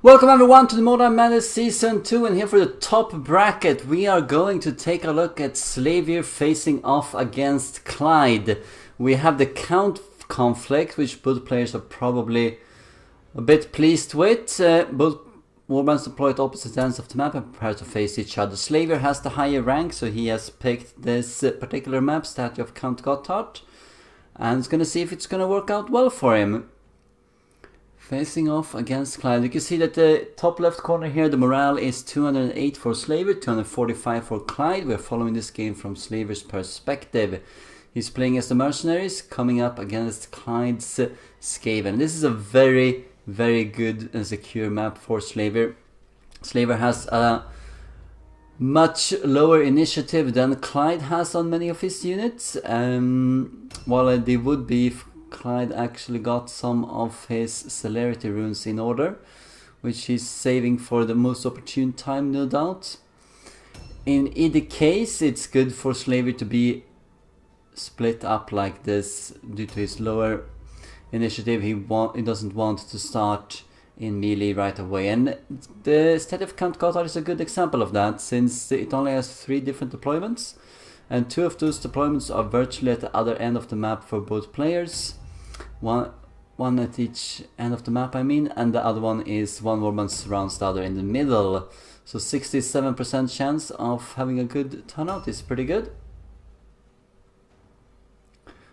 Welcome everyone to the Mordheim Season 2, and here for the top bracket we are going to take a look at Slaviour facing off against Klajd. We have the count conflict, which both players are probably a bit pleased with. Both warbands deploy at opposite ends of the map and prepare to face each other. Slaviour has the higher rank, so he has picked this particular map, Statue of Count Gotthard, and it's going to see if it's going to work out well for him. Facing off against Klajd. You can see that the top left corner here, the morale is 208 for Slaviour, 245 for Klajd. We're following this game from Slaviour's perspective. He's playing as the mercenaries, coming up against Klajd's Skaven. This is a very, very good and secure map for Slaviour. Slaviour has a much lower initiative than Klajd has on many of his units. While they would be if Klajd actually got some of his celerity runes in order, which he's saving for the most opportune time, no doubt. In either case, it's good for Slaviour to be split up like this due to his lower initiative. He doesn't want to start in melee right away, and the Statue of Count Gotthard is a good example of that, since it only has 3 different deployments. And 2 of those deployments are virtually at the other end of the map for both players. One at each end of the map, I mean, and the other one is one warband surrounds the other in the middle. So 67% chance of having a good turnout is pretty good.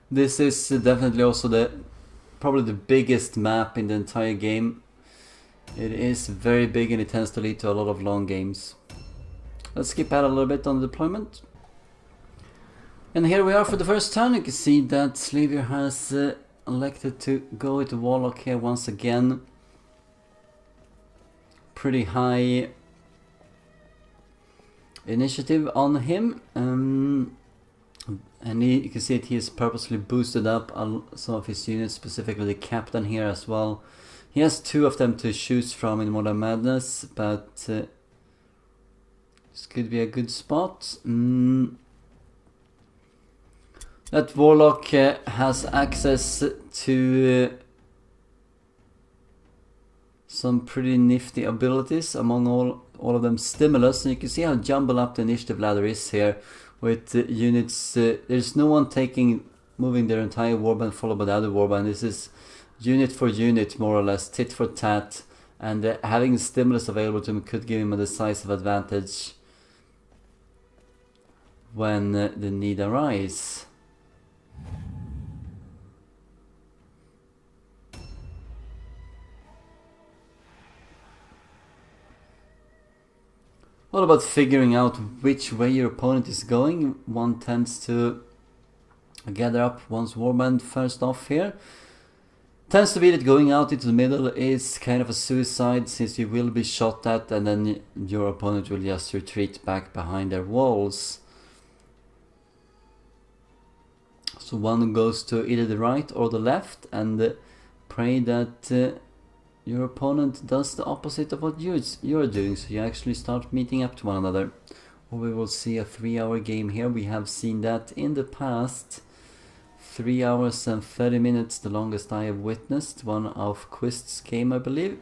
This is definitely also probably the biggest map in the entire game. It is very big and it tends to lead to a lot of long games. Let's skip out a little bit on the deployment. And here we are for the first turn. You can see that Slaviour has elected to go with the Warlock here once again. Pretty high initiative on him. And you can see that he has purposely boosted up some of his units, specifically the Captain here as well. He has 2 of them to choose from in Mordheim Madness, but this could be a good spot. That Warlock has access to some pretty nifty abilities, among all of them Stimulus, and you can see how jumbled up the initiative ladder is here with units. There's no one moving their entire warband followed by the other warband. This is unit for unit, more or less, tit for tat, and having Stimulus available to him could give him a decisive advantage when the need arises. All about figuring out which way your opponent is going. One tends to gather up one's warband first off here. Tends to be that going out into the middle is kind of a suicide, since you will be shot at and then your opponent will just retreat back behind their walls. So one goes to either the right or the left and pray that your opponent does the opposite of what you're doing, so you actually start meeting up to one another. Or we will see a 3-hour game here. We have seen that in the past. 3 hours and 30 minutes, the longest I have witnessed. One of Quist's game, I believe.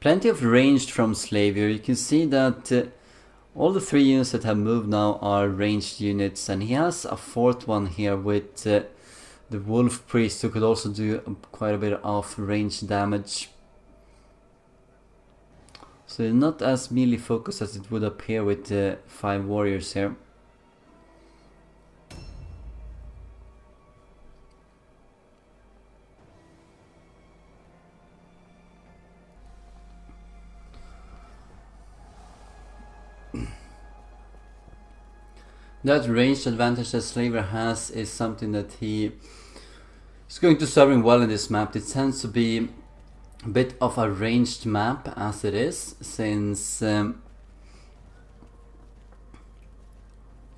Plenty of ranged from Slaviour. You can see that all the 3 units that have moved now are ranged units, and he has a 4th one here with the Wolf Priest, who could also do quite a bit of ranged damage. So not as melee focused as it would appear with the 5 warriors here. That ranged advantage that Slaviour has is something that he is going to serve him well in this map. It tends to be a bit of a ranged map as it is, since it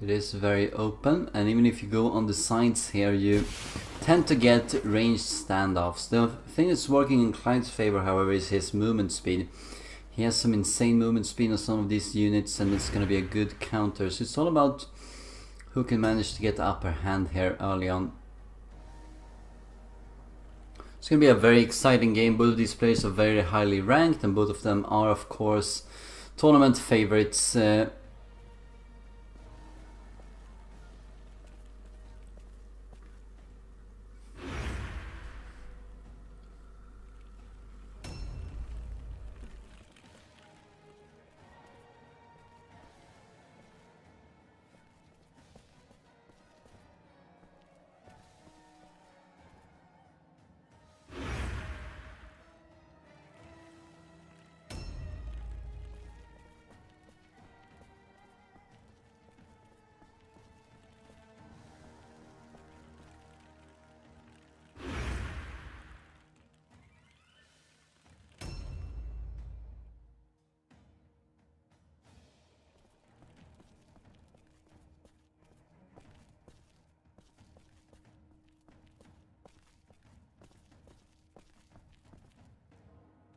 is very open, and even if you go on the sides here you tend to get ranged standoffs. The thing that's working in Klajd's favor, however, is his movement speed. He has some insane movement speed on some of these units, and it's going to be a good counter. So it's all about who can manage to get the upper hand here early on. It's going to be a very exciting game. Both of these players are very highly ranked, and both of them are, of course, tournament favorites.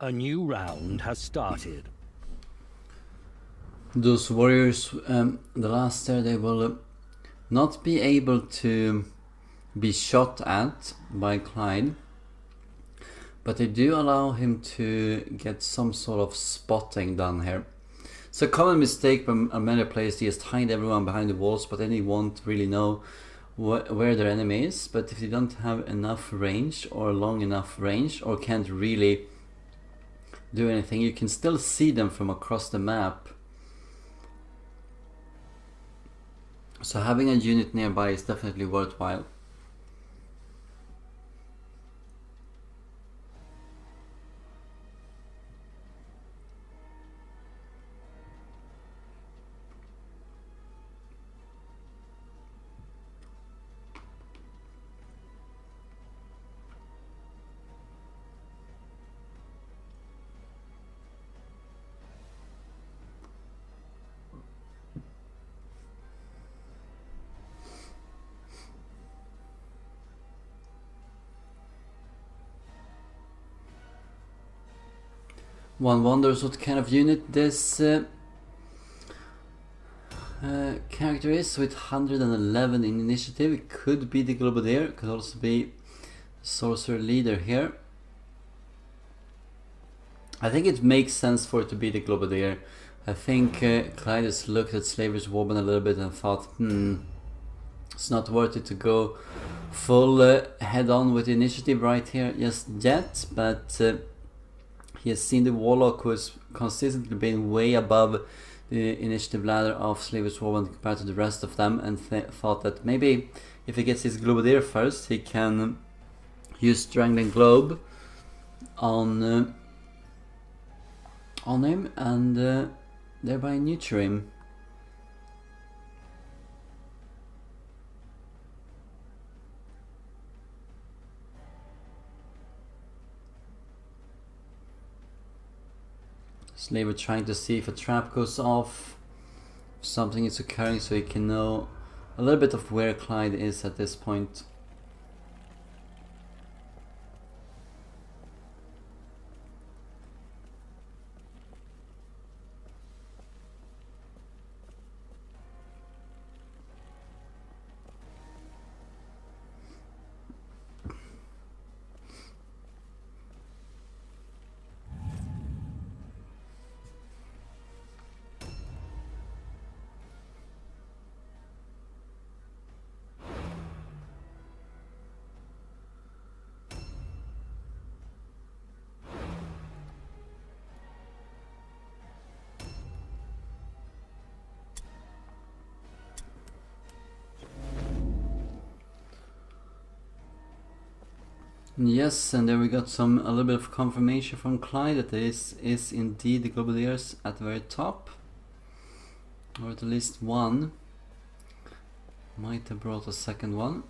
'A new round has started.' Those warriors, the last there, they will not be able to be shot at by Klajd, but they do allow him to get some sort of spotting done here. It's a common mistake by many players. They just hide everyone behind the walls, but then they won't really know where their enemy is. But if they don't have enough range or long enough range, or can't really do anything, you can still see them from across the map. So having a unit nearby is definitely worthwhile. One wonders what kind of unit this character is. With 111 in initiative, it could be the Globadier, it could also be Sorcerer Leader here. I think it makes sense for it to be the Globadier. I think Klajd has looked at Slaviour's Warband a little bit and thought, it's not worth it to go full head on with the initiative right here just yet, but he has seen the Warlock, who has consistently been way above the initiative ladder of Slaviour's Warband compared to the rest of them, and thought that maybe if he gets his Globadier first, he can use Strangling Globe on him and thereby neuter him. Slaviour trying to see if a trap goes off, if something is occurring, so he can know a little bit of where Klajd is at this point. Yes, and there we got a little bit of confirmation from Klajd that this is indeed the Globadiers at the very top, or at least one. Might have brought a second one.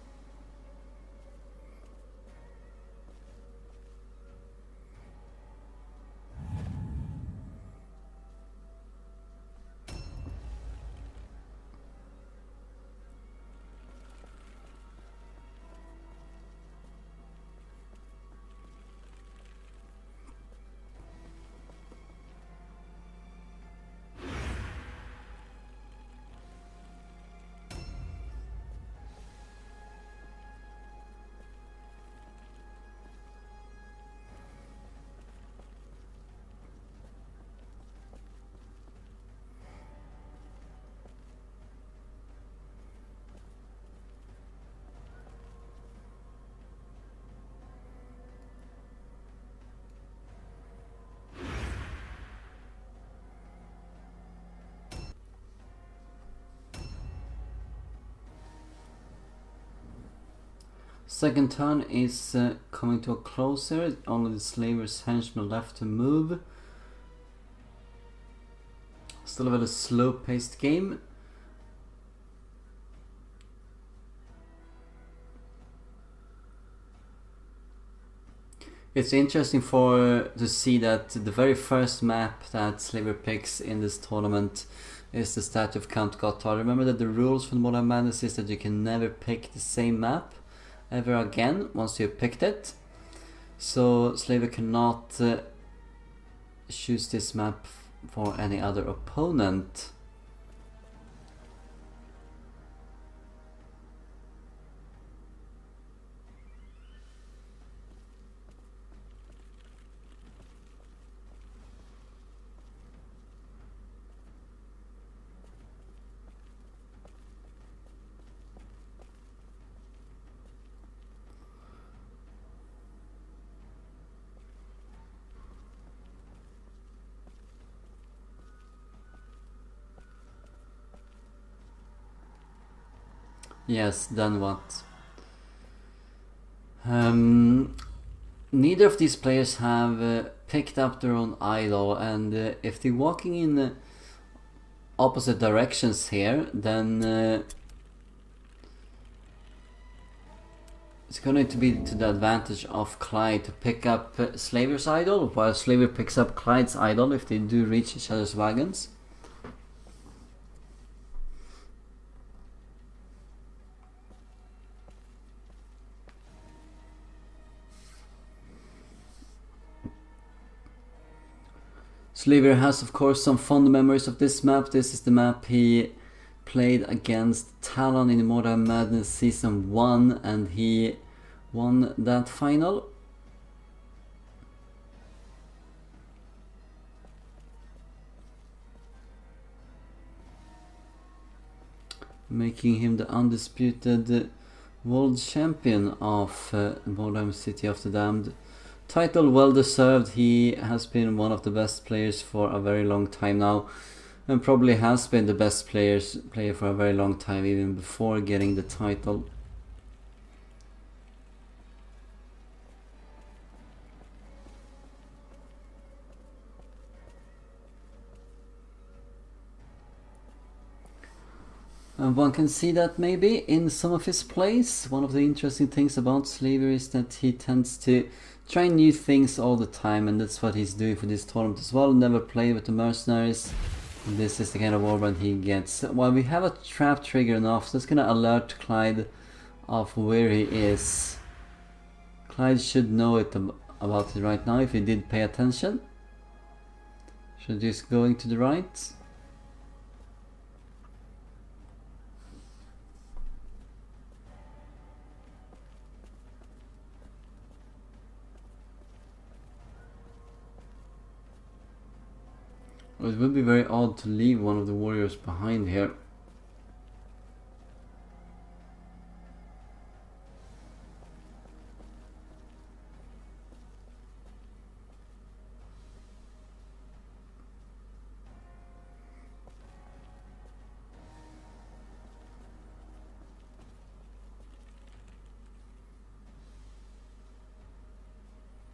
Second turn is coming to a close here. Only the Slaviour's henchmen left to move. Still a very slow-paced game. It's interesting to see that the very first map that Slaviour picks in this tournament is the statue of Count Gotthard. Remember that the rules for the Mordheim Madness is that you can never pick the same map ever again once you've picked it. So Slaviour cannot choose this map for any other opponent. Yes, then what? Neither of these players have picked up their own idol, and if they're walking in opposite directions here, then it's going to be to the advantage of Klajd to pick up Slaviour's idol, while Slaviour picks up Klajd's idol if they do reach each other's wagons. Slaviour has of course some fond memories of this map. This is the map he played against Talon in the Mordheim Madness Season 1 and he won that final. Making him the undisputed world champion of Mordheim City of the Damned. Title well deserved. He has been one of the best players for a very long time now, and probably has been the best player for a very long time, even before getting the title. And one can see that maybe in some of his plays. One of the interesting things about Slaviour is that he tends to try new things all the time, and that's what he's doing for this tournament as well. Never play with the mercenaries. This is the kind of warband he gets. Well, we have a trap trigger enough, so it's gonna alert Klajd of where he is. Klajd should know about it right now if he did pay attention. Should just going to the right. It would be very odd to leave one of the warriors behind here.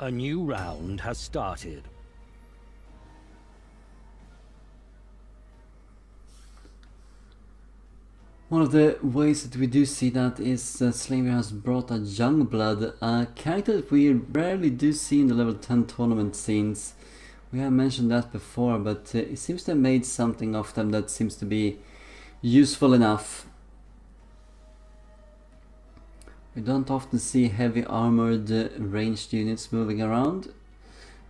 A new round has started. One of the ways that we do see that is that Slaviour has brought a young blood, a character that we rarely do see in the level 10 tournament scenes. We have mentioned that before, but it seems to have made something of them that seems to be useful enough. We don't often see heavy armored ranged units moving around.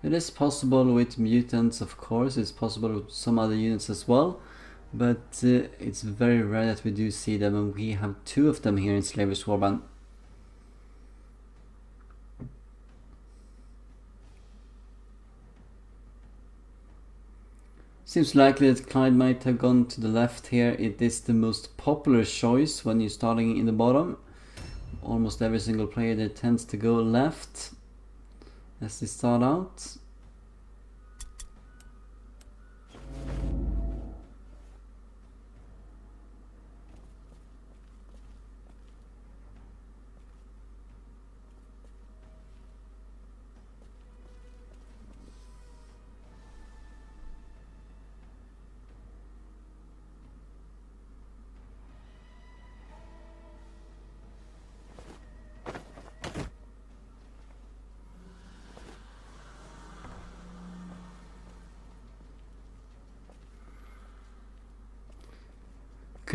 It is possible with mutants, of course, it's possible with some other units as well. But it's very rare that we do see them, and we have two of them here in Slaviour's warband. Seems likely that Klajd might have gone to the left here. It is the most popular choice when you're starting in the bottom. Almost every single player there tends to go left as they start out.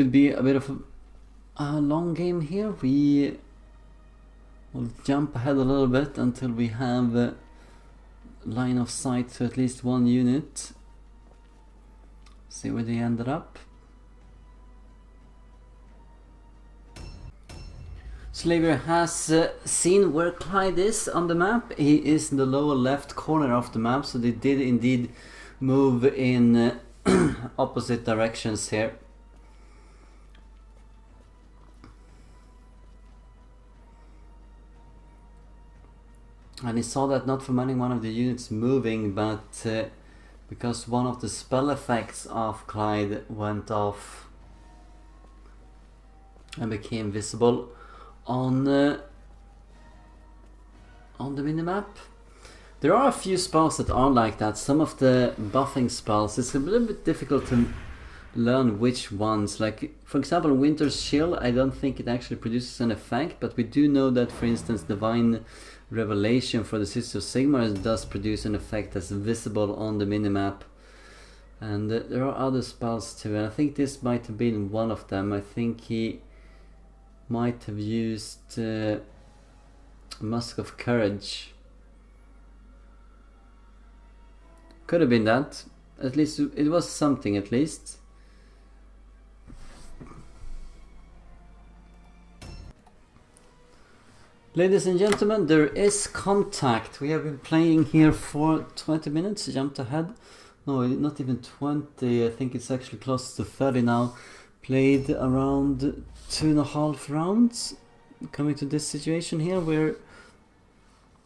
could be a bit of a long game here. We will jump ahead a little bit until we have line of sight to at least one unit. See where they ended up. Slaviour has seen where Klajd is on the map. He is in the lower left corner of the map, so they did indeed move in opposite directions here. And he saw that not from any one of the units moving, but because one of the spell effects of Klajd went off and became visible on the minimap. There are a few spells that are like that. Some of the buffing spells, it's a little bit difficult to learn which ones. Like, for example, Winter's Chill, I don't think it actually produces an effect, but we do know that, for instance, Divine Revelation for the City of Sigmar does produce an effect that's visible on the minimap. And there are other spells too, and I think this might have been one of them. I think he might have used Musk of Courage. Could have been that. At least it was something, at least. Ladies and gentlemen, there is contact. We have been playing here for 20 minutes. Jumped ahead. No, not even 20. I think it's actually close to 30 now. Played around 2.5 rounds. Coming to this situation here where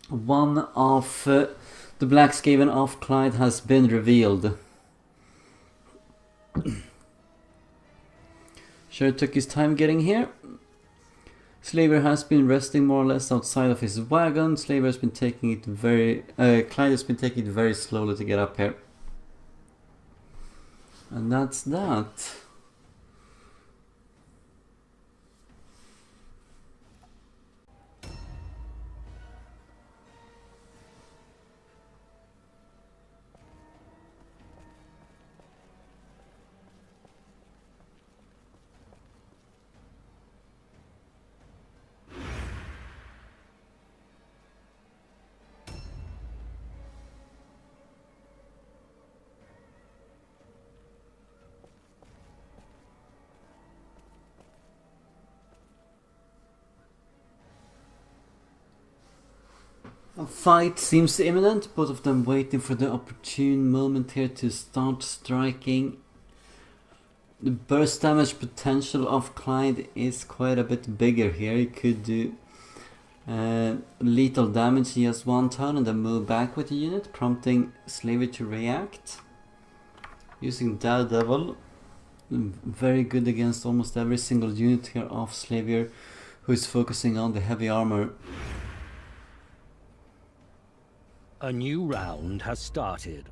one of the Black Skaven of Klajd has been revealed. Sure took his time getting here. Slaviour has been resting more or less outside of his wagon. Slaviour has been taking it Klajd has been taking it very slowly to get up here. And that's that. A fight seems imminent, both of them waiting for the opportune moment here to start striking. The burst damage potential of Klajd is quite a bit bigger here. He could do lethal damage. He has one turn and then move back with the unit, prompting Slaviour to react. Using Daredevil, very good against almost every single unit here of Slaviour, who is focusing on the heavy armor. A new round has started.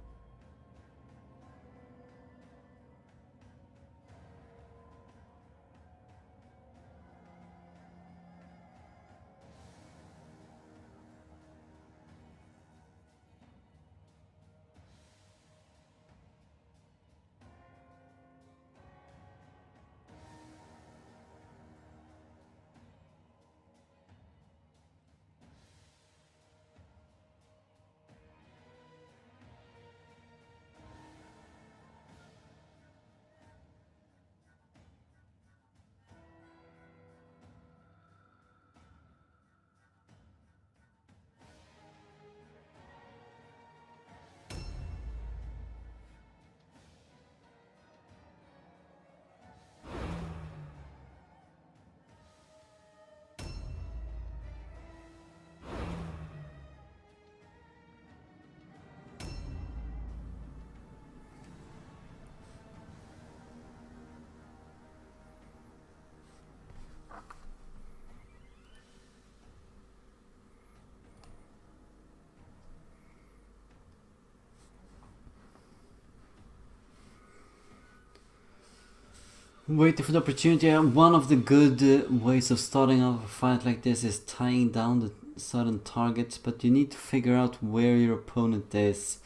Waiting for the opportunity. One of the good ways of starting off a fight like this is tying down the sudden targets, but you need to figure out where your opponent is.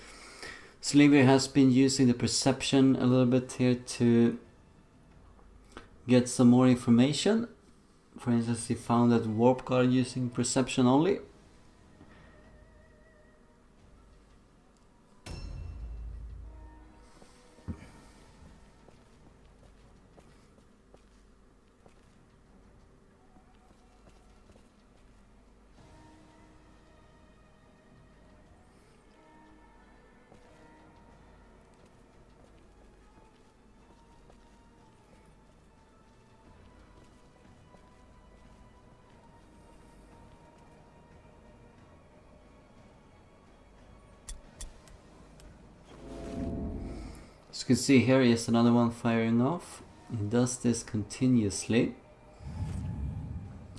Slaviour has been using the perception a little bit here to get some more information. For instance, he found that warp guard using perception only. As you can see here, is another one firing off. He does this continuously.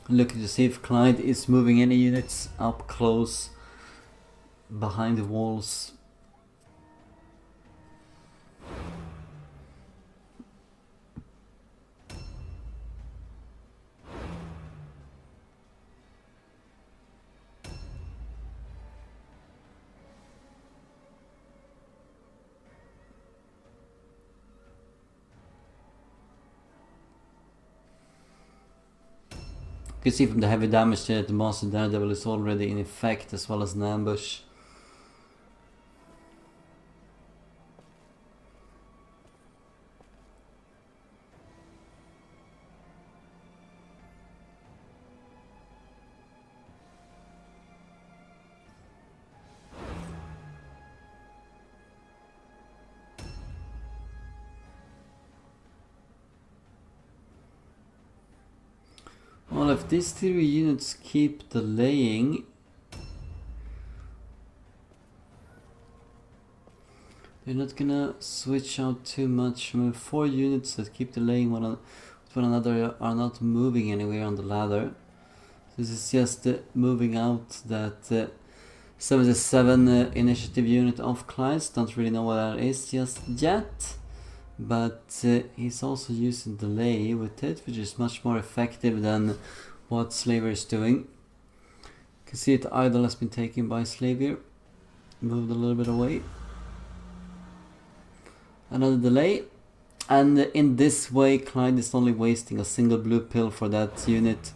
Looking to see if Klajd is moving any units up close behind the walls. You can see from the heavy damage that the Master Daredevil is already in effect, as well as an ambush. Well, if these three units keep delaying, they're not gonna switch out too much. I mean, 4 units that keep delaying one another are not moving anywhere on the ladder. This is just moving out that 77 initiative unit of Klajd. Don't really know what that is just yet. But he's also using delay with it, which is much more effective than what Slaviour is doing. You can see it, idol has been taken by Slaviour. Moved a little bit away. Another delay. And in this way, Klajd is only wasting a single blue pill for that unit,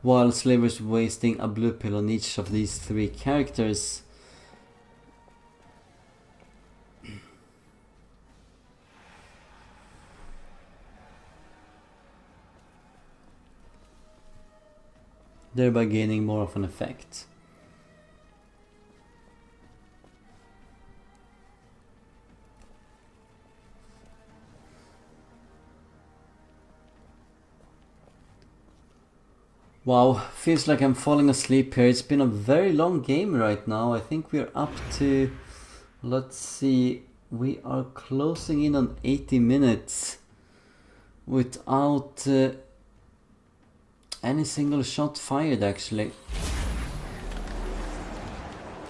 while Slaviour is wasting a blue pill on each of these 3 characters. Thereby gaining more of an effect. Wow, feels like I'm falling asleep here. It's been a very long game right now. I think we're up to, let's see, we are closing in on 80 minutes without any single shot fired actually.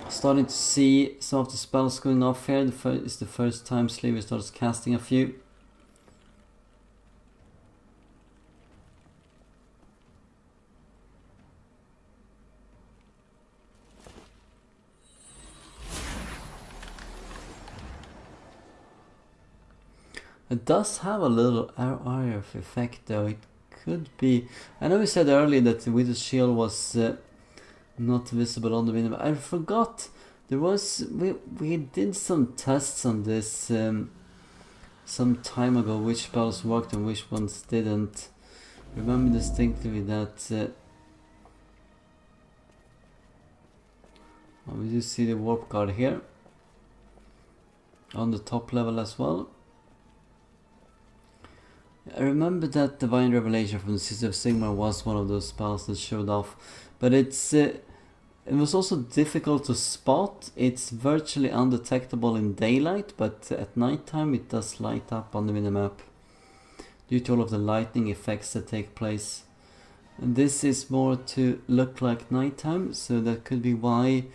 Starting to see some of the spells going off here. It's the first time Slaviour starts casting a few. It does have a little area of effect though. It could be. I know we said earlier that the Widow's Shield was not visible on the window. I forgot there was. We did some tests on this some time ago. Which spells worked and which ones didn't. Remember distinctly that. We do see the warp card here on the top level as well. I remember that Divine Revelation from the City of Sigmar was one of those spells that showed off, but it was also difficult to spot. It's virtually undetectable in daylight, but at nighttime it does light up on the minimap due to all of the lightning effects that take place. And this is more to look like nighttime, so that could be why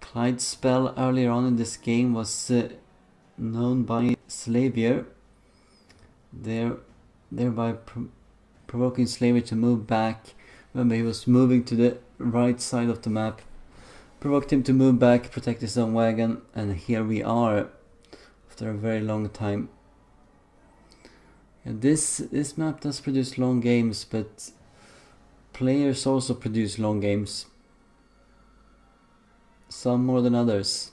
Klajd's spell earlier on in this game was known by Slaviour. Thereby provoking Slaviour to move back. Remember, he was moving to the right side of the map. Provoked him to move back, protect his own wagon, and here we are after a very long time. Yeah, this map does produce long games, but players also produce long games. Some more than others.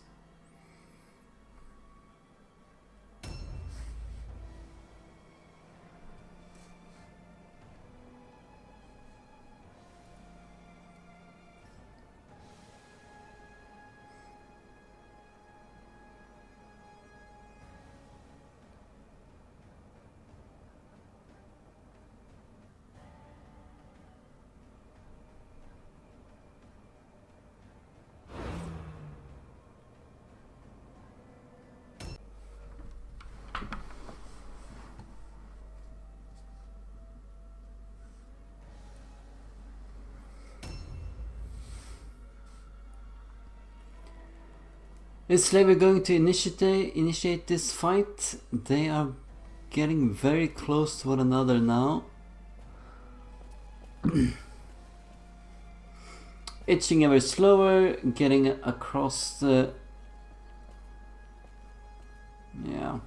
Is Slaviour going to initiate this fight? They are getting very close to one another now. Itching ever slower, getting across the... Yeah.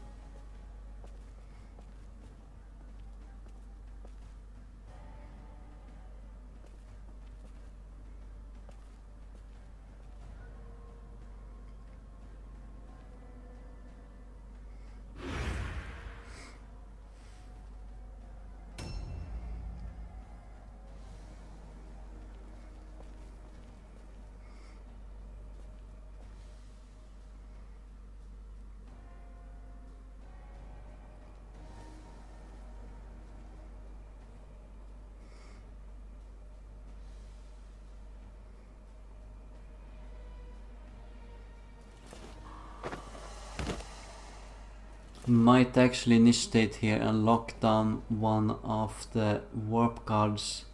Might actually initiate here and lock down one of the warp guards.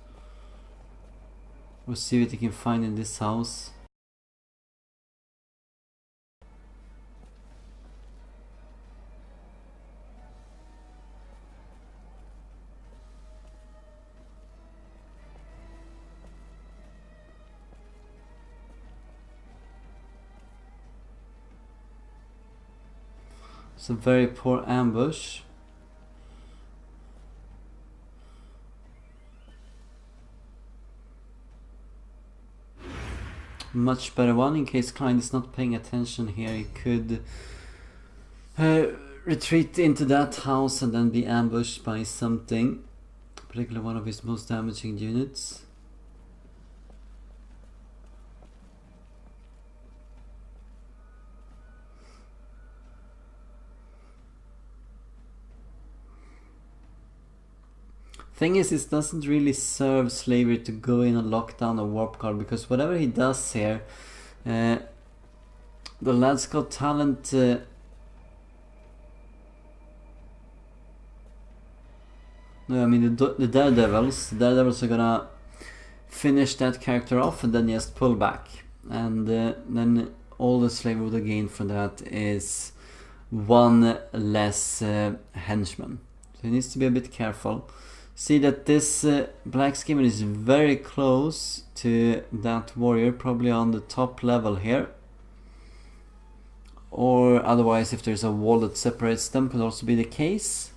We'll see what he can find in this house. It's a very poor ambush. Much better one in case Klajd is not paying attention here. He could retreat into that house and then be ambushed by something, particularly one of his most damaging units. Thing is, it doesn't really serve Slaviour to go in and lock down a warp guard, because whatever he does here, the lad's got talent. No, I mean the daredevils. The daredevils are gonna finish that character off and then just pull back, and then all the Slaviour would have gained from that is one less henchman. So he needs to be a bit careful. See that this black skimmer is very close to that warrior, probably on the top level here. Or otherwise, if there's a wall that separates them, could also be the case.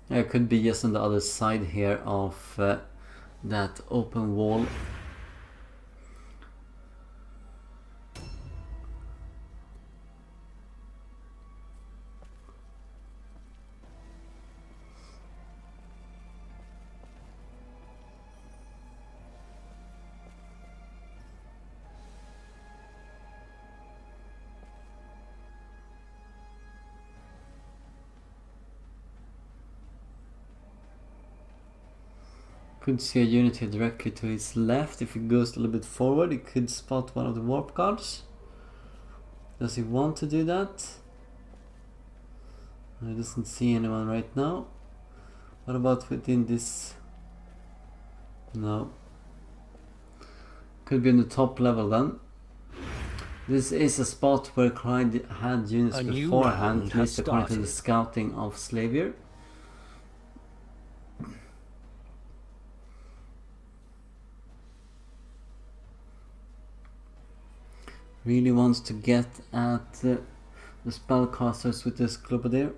It could be just on the other side here of that open wall. Could see a unit here directly to his left. If he goes a little bit forward, he could spot one of the warp guards. Does he want to do that? He doesn't see anyone right now. What about within this? No. Could be on the top level then. This is a spot where Klajd had units beforehand, at least according to the scouting of Slaviour. Really wants to get at the spellcasters with this Globadier.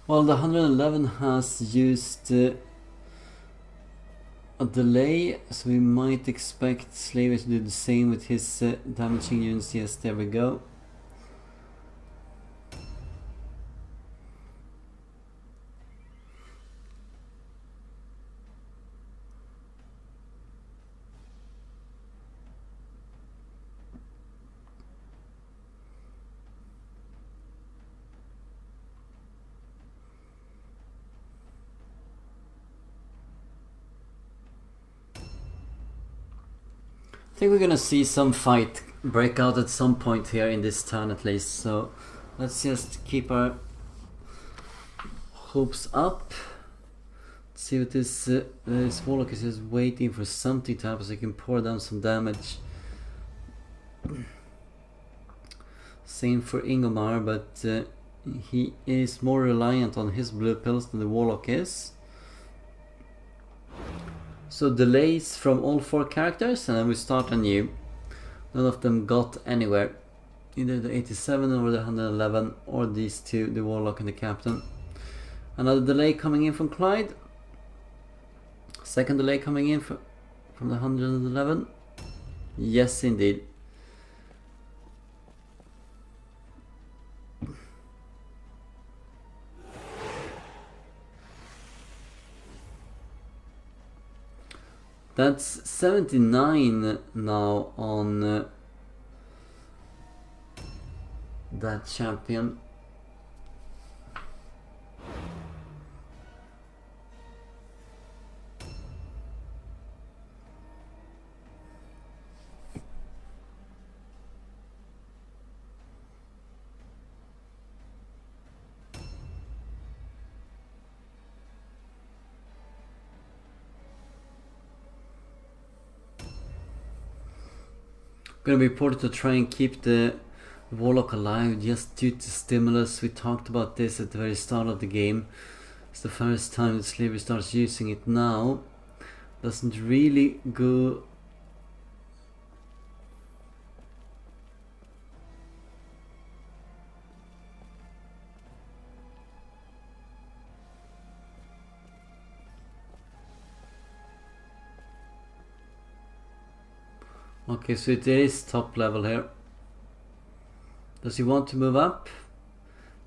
Well, the 111 has used a delay, so we might expect Slaviour to do the same with his damaging units. Yes, there we go. I think we're gonna see some fight break out at some point here in this turn at least, so let's just keep our hopes up. Let's see what this Warlock is just waiting for something to happen so he can pour down some damage. Same for Ingomar, but he is more reliant on his blue pills than the Warlock is. So delays from all 4 characters, and then we start anew. None of them got anywhere. Either the 87 or the 111, or these two, the Warlock and the Captain. Another delay coming in from Klajd. Second delay coming in from the 111. Yes, indeed. That's 79 now on that champion. Gonna be important to try and keep the Warlock alive just due to stimulus. We talked about this at the very start of the game. It's the first time that Slaviour starts using it now. Doesn't really go. Okay, so it is top level here. Does he want to move up?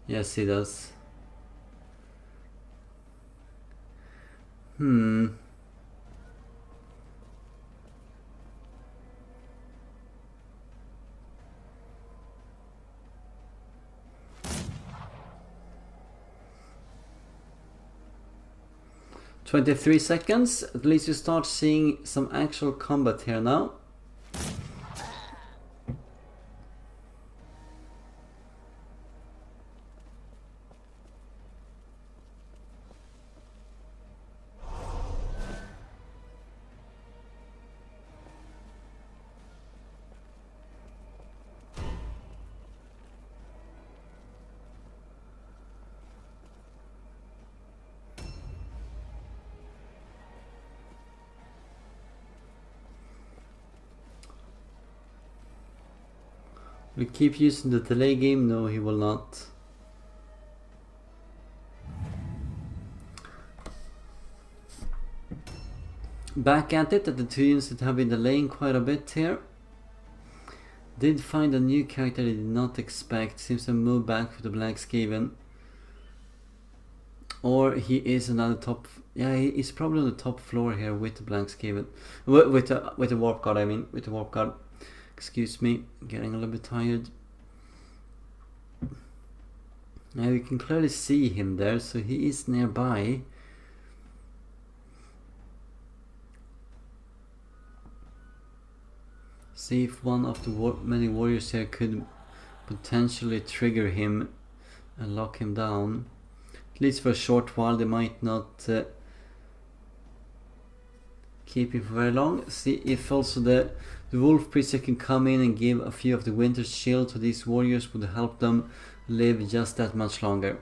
Yes, he does. 23 seconds. At least you start seeing some actual combat here now. Will he keep using the delay game? No, he will not. Back at it, at the 2 units that have been delaying quite a bit here. Did find a new character they did not expect. Seems to move back for the Black Skaven. Or he is another top. Yeah, he is probably on the top floor here with the blank skaven. With the warp guard, I mean. With the warp guard. Excuse me, getting a little bit tired. Now you can clearly see him there, so he is nearby. See if one of the many warriors here could potentially trigger him and lock him down. At least for a short while. They might not keep him for very long. See if also the wolf priest can come in and give a few of the winter shield to these warriors would help them live just that much longer.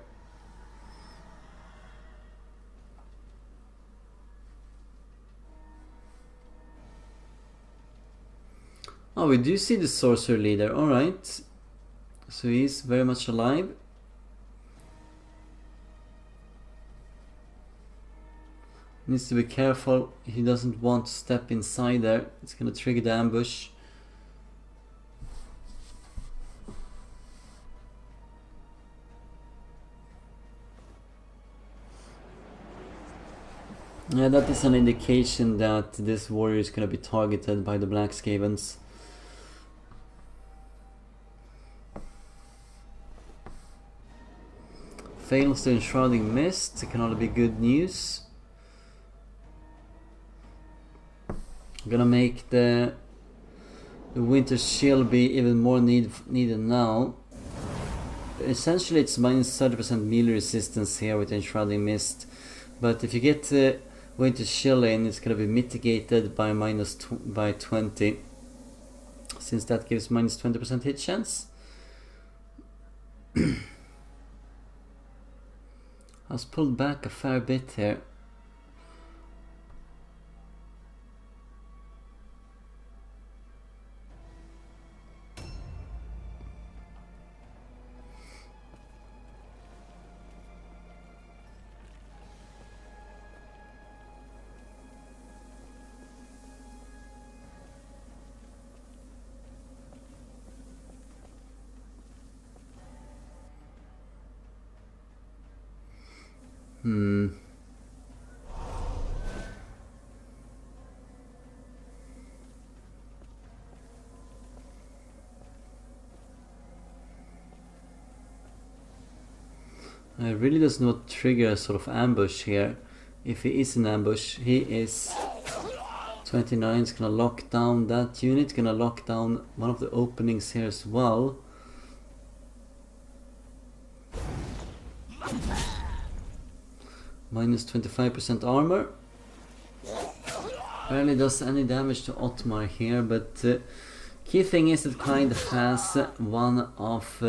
Oh, we do see the sorcerer leader, alright. So he's very much alive. Needs to be careful, he doesn't want to step inside there. It's gonna trigger the ambush. Yeah, that is an indication that this warrior is gonna be targeted by the Black Skavens. Fails the enshrouding mist, it can only be good news. I'm gonna make the winter shield be even more needed now. Essentially it's minus 30% melee resistance here with enshrouding mist, but if you get the winter shield in, it's gonna be mitigated by by 20, since that gives minus 20% hit chance. I was pulled back a fair bit here. I really does not trigger a sort of ambush here. If he is an ambush, he is 29, is gonna lock down that unit, gonna lock down one of the openings here as well. Minus 25% armor. Barely does any damage to Otmar here, but key thing is that Klajd has one of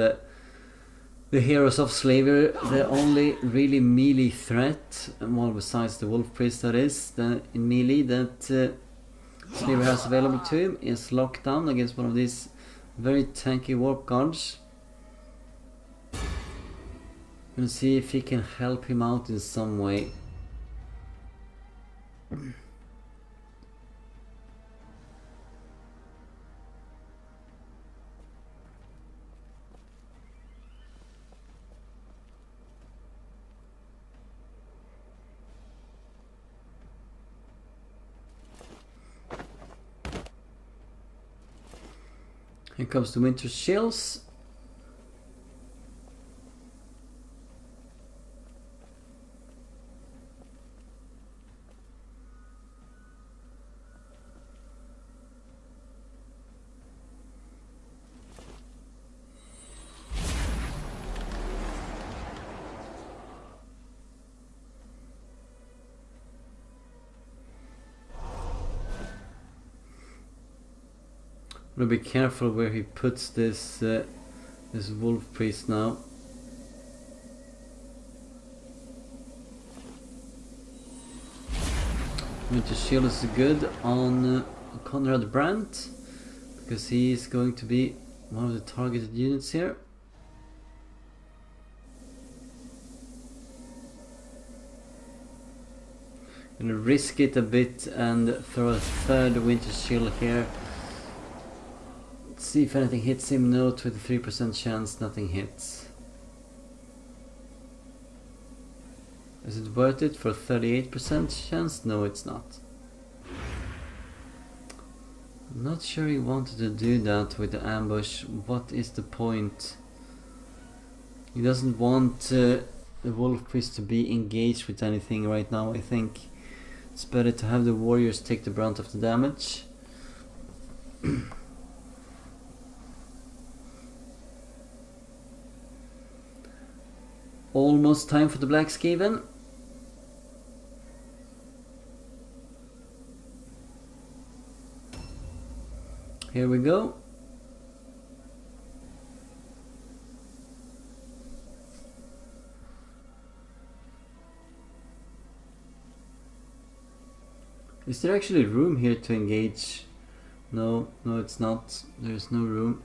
the heroes of Slaviour, the only really melee threat, well besides the wolf priest that is, in melee that Slaviour has available to him is locked down against one of these very tanky warp guards. Gonna see if he can help him out in some way. Here comes the winter shields. I'm gonna be careful where he puts this this wolf priest now. Winter shield is good on Conrad Brandt, because he is going to be one of the targeted units here. Gonna risk it a bit and throw a third winter shield here. Let's see if anything hits him. No, 23% chance, nothing hits. Is it worth it for 38% chance? No, it's not. I'm not sure he wanted to do that with the ambush. What is the point? He doesn't want the wolf priest to be engaged with anything right now. I think it's better to have the warriors take the brunt of the damage. Almost time for the Black Skaven. Here we go. Is there actually room here to engage? No, no it's not. There's no room.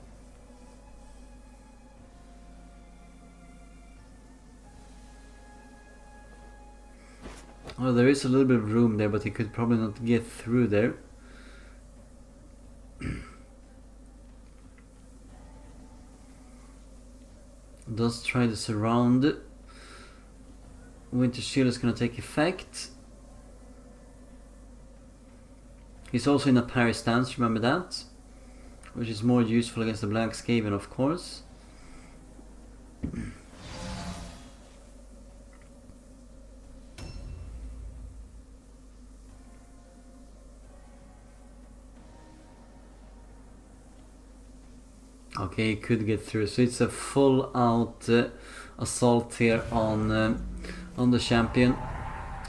Oh, there is a little bit of room there, but he could probably not get through there. Does try to surround. Winter Shield is going to take effect. He's also in a parry stance, remember that? Which is more useful against the Black Skaven, of course. Okay, he could get through, so it's a full out assault here on the champion.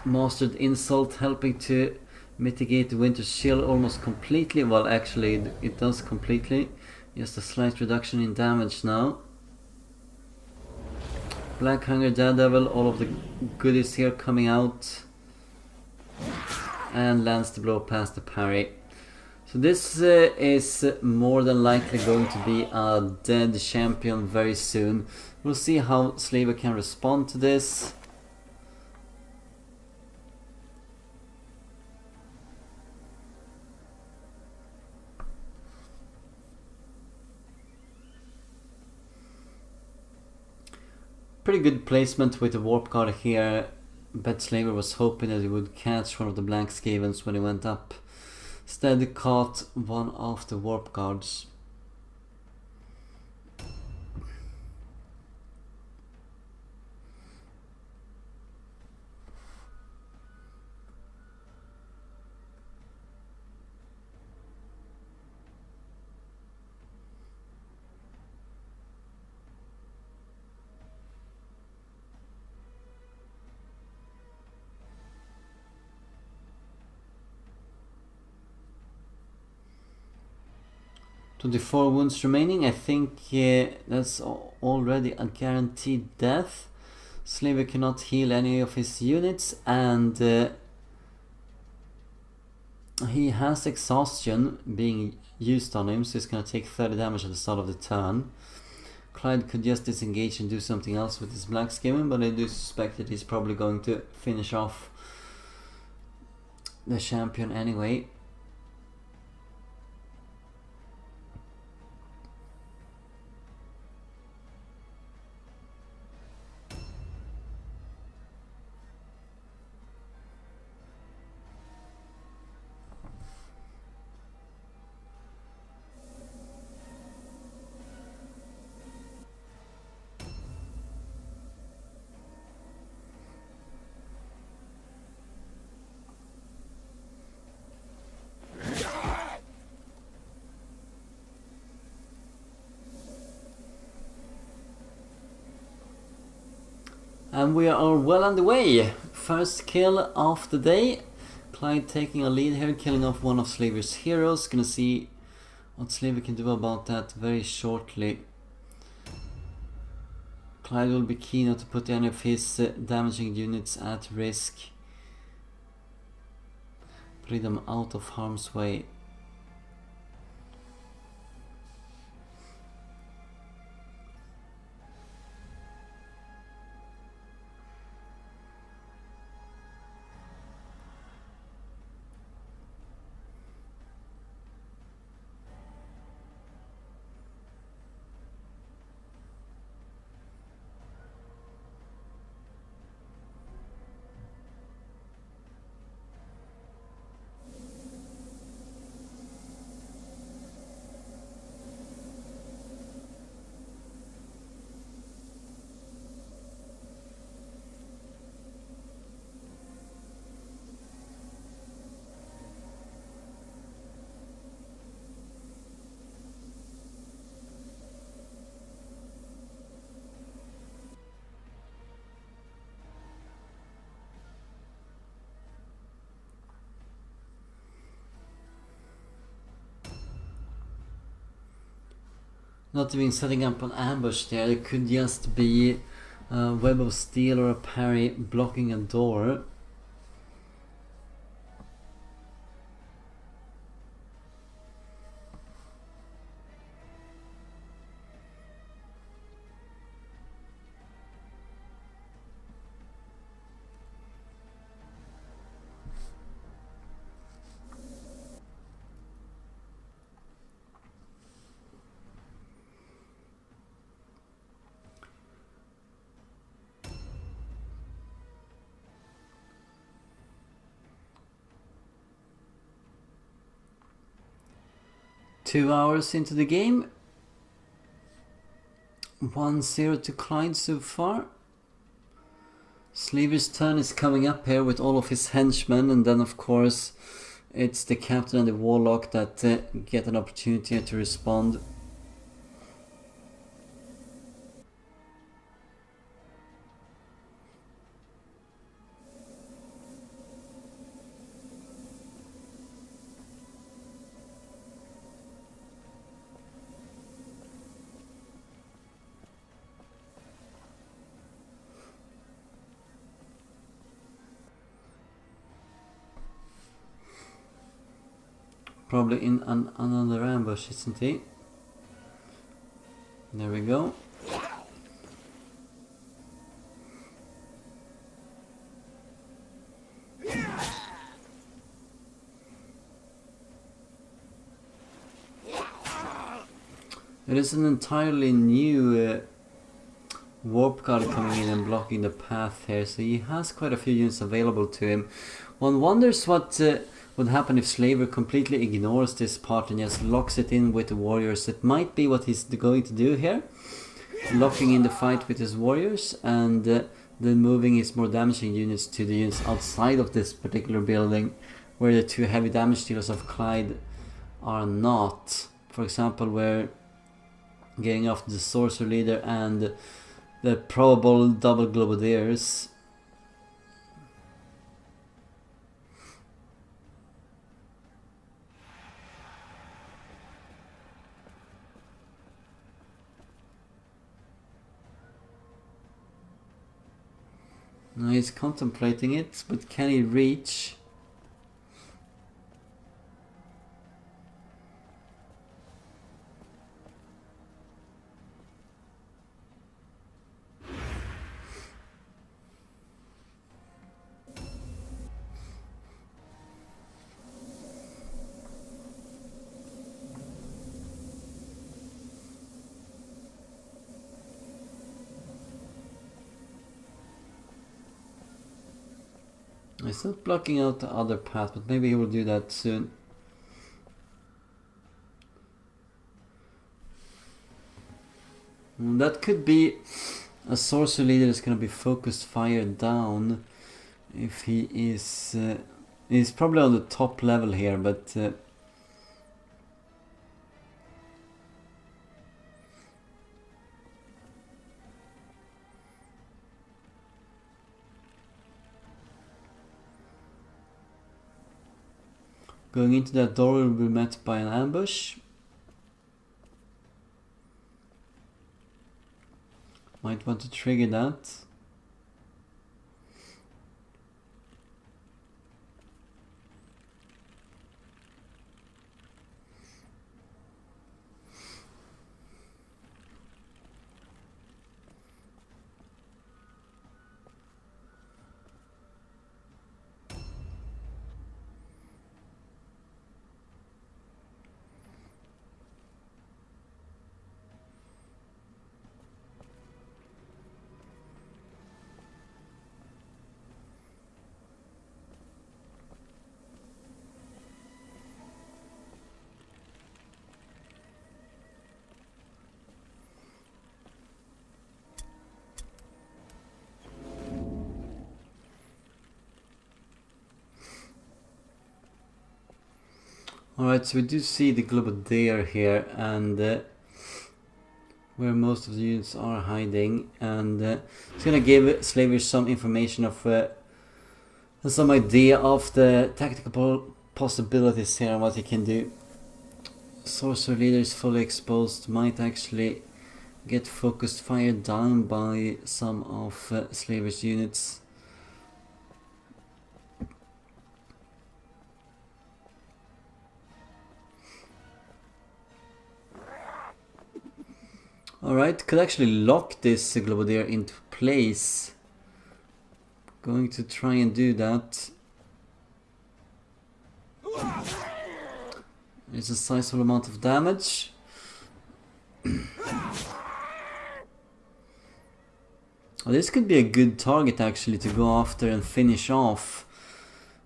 Mastered Insult helping to mitigate the Winter Shield almost completely. Well, actually it does completely. Just a slight reduction in damage now. Black Hunger Daredevil, all of the goodies here coming out. And lands the blow past the parry. So this is more than likely going to be a dead champion very soon. We'll see how Slaviour can respond to this. Pretty good placement with the warp guard here. Bet Slaviour was hoping that he would catch one of the Black Skavens when he went up. Instead he caught one of the warp guards. "24 wounds remaining." I think that's already a guaranteed death. Slaviour cannot heal any of his units, and he has exhaustion being used on him, so he's going to take 30 damage at the start of the turn. Klajd could just disengage and do something else with his Black Skaven, but I do suspect that he's probably going to finish off the champion anyway. And we are well underway. First kill of the day. Klajd taking a lead here, killing off one of Slaviour's heroes. Gonna see what Slaviour can do about that very shortly. Klajd will be keen not to put any of his damaging units at risk. Put them out of harm's way. Not even setting up an ambush there. It could just be a web of steel or a parry blocking a door. Two hours into the game. 1-0 to Klajd so far. Slaviour's turn is coming up here with all of his henchmen, and then of course it's the captain and the warlock that get an opportunity to respond. Probably in another ambush, isn't he? There we go. It is an entirely new warp guard coming in and blocking the path here, so he has quite a few units available to him. One wonders what would happen if Slaviour completely ignores this part and just locks it in with the warriors. It might be what he's going to do here, locking in the fight with his warriors and then moving his more damaging units to the units outside of this particular building, where the two heavy damage dealers of Klajd are not. For example, where getting after the sorcerer leader and the probable double globadiers. Now he's contemplating it, but can he reach? He's not blocking out the other path, but maybe he will do that soon. That could be a sorcerer leader that's going to be focused fire down if he is... he's probably on the top level here, but... going into that door will be met by an ambush. Might want to trigger that. Alright, so we do see the globadier here, and where most of the units are hiding, and it's gonna give Slaviour some information of some idea of the tactical possibilities here and what he can do. Sorcerer leader is fully exposed, might actually get focused fire down by some of Slaviour's units. Alright, could actually lock this Globadier into place. Going to try and do that. There's a sizable amount of damage. Oh, this could be a good target actually to go after and finish off.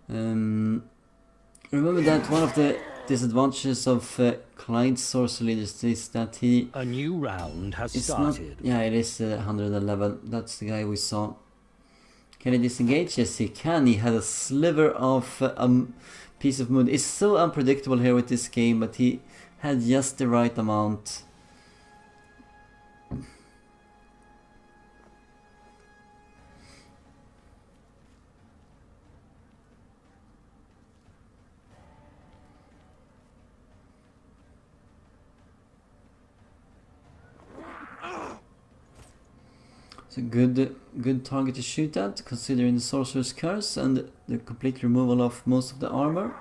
Remember that one of the disadvantages of Klajd's sorcerer leaders is that he... A new round has started. Yeah, it is 111. That's the guy we saw. Can he disengage? Yes, he can. He had a sliver of piece of moon. It's so unpredictable here with this game, but he had just the right amount. It's a good target to shoot at, considering the Sorcerer's Curse and the complete removal of most of the armor.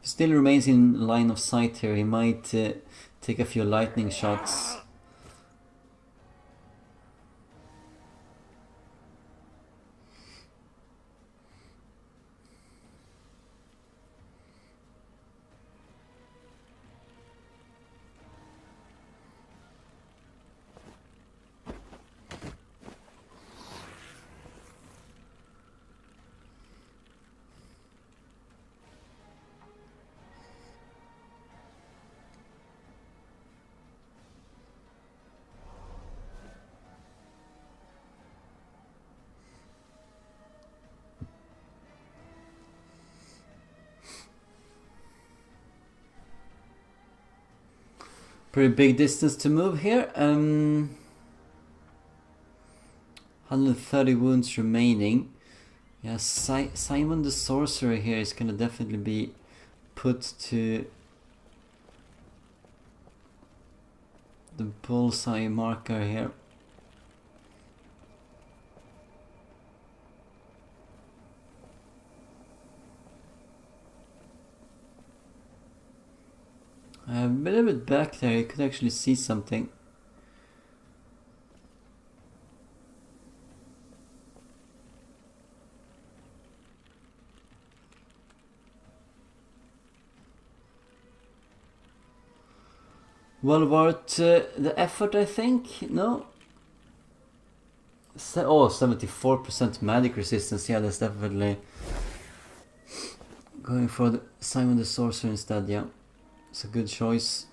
Still remains in line of sight here. He might take a few lightning shots. Pretty big distance to move here. 130 wounds remaining. Yeah, Simon the Sorcerer here is gonna definitely be put to the bullseye marker here. A little bit back there, you could actually see something. Well worth the effort, I think. No? 74% magic resistance. Yeah, that's definitely going for the Simon the Sorcerer instead, yeah. It's a good choice.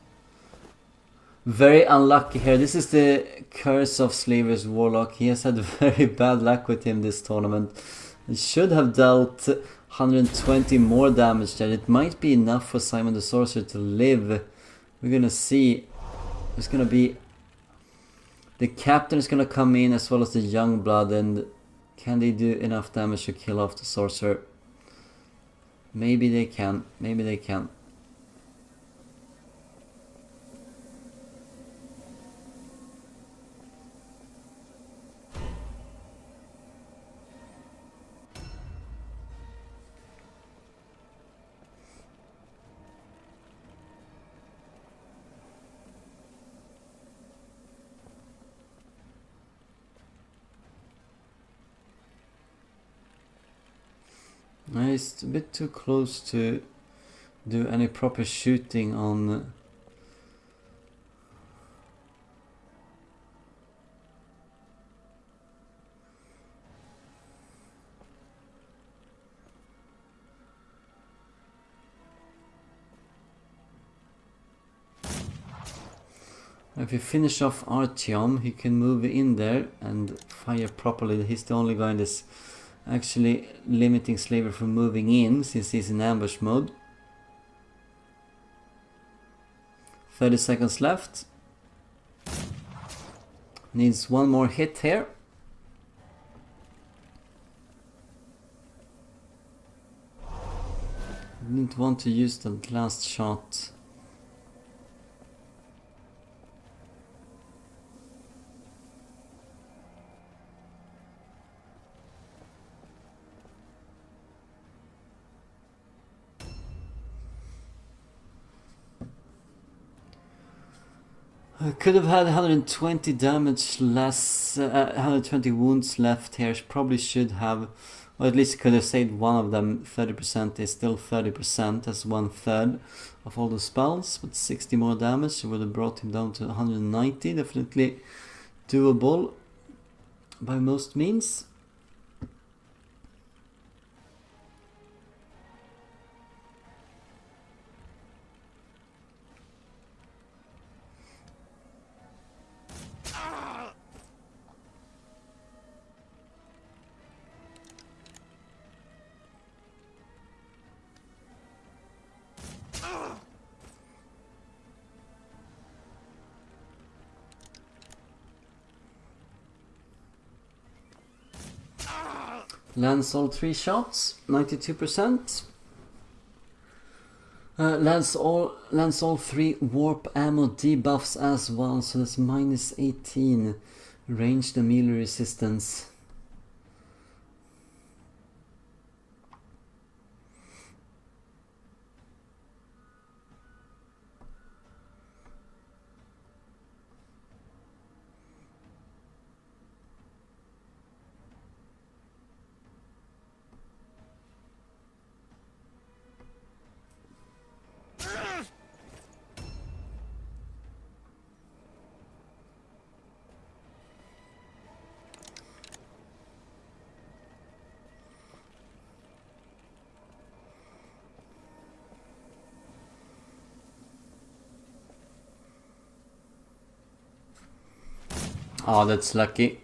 Very unlucky here. This is the curse of Slaviour's Warlock. He has had very bad luck with him this tournament. He should have dealt 120 more damage there. It might be enough for Simon the Sorcerer to live. We're gonna see. There's gonna be... The captain is gonna come in as well as the young blood, and can they do enough damage to kill off the Sorcerer? Maybe they can. Maybe they can. It's a bit too close to do any proper shooting on... If you finish off Artyom, he can move in there and fire properly. He's the only guy that's actually limiting Slaviour from moving in, since he's in ambush mode. 30 seconds left. Needs one more hit here. Didn't want to use that last shot. I could have had 120 damage less, 120 wounds left here. Probably should have, or at least could have saved one of them. 30% is still 30%, that's 1/3 of all the spells, but 60 more damage would have brought him down to 190. Definitely doable by most means. Lands all 3 shots, 92%. Lands all 3 warp ammo debuffs as well, so that's minus 18 ranged and melee resistance. Oh, that's lucky.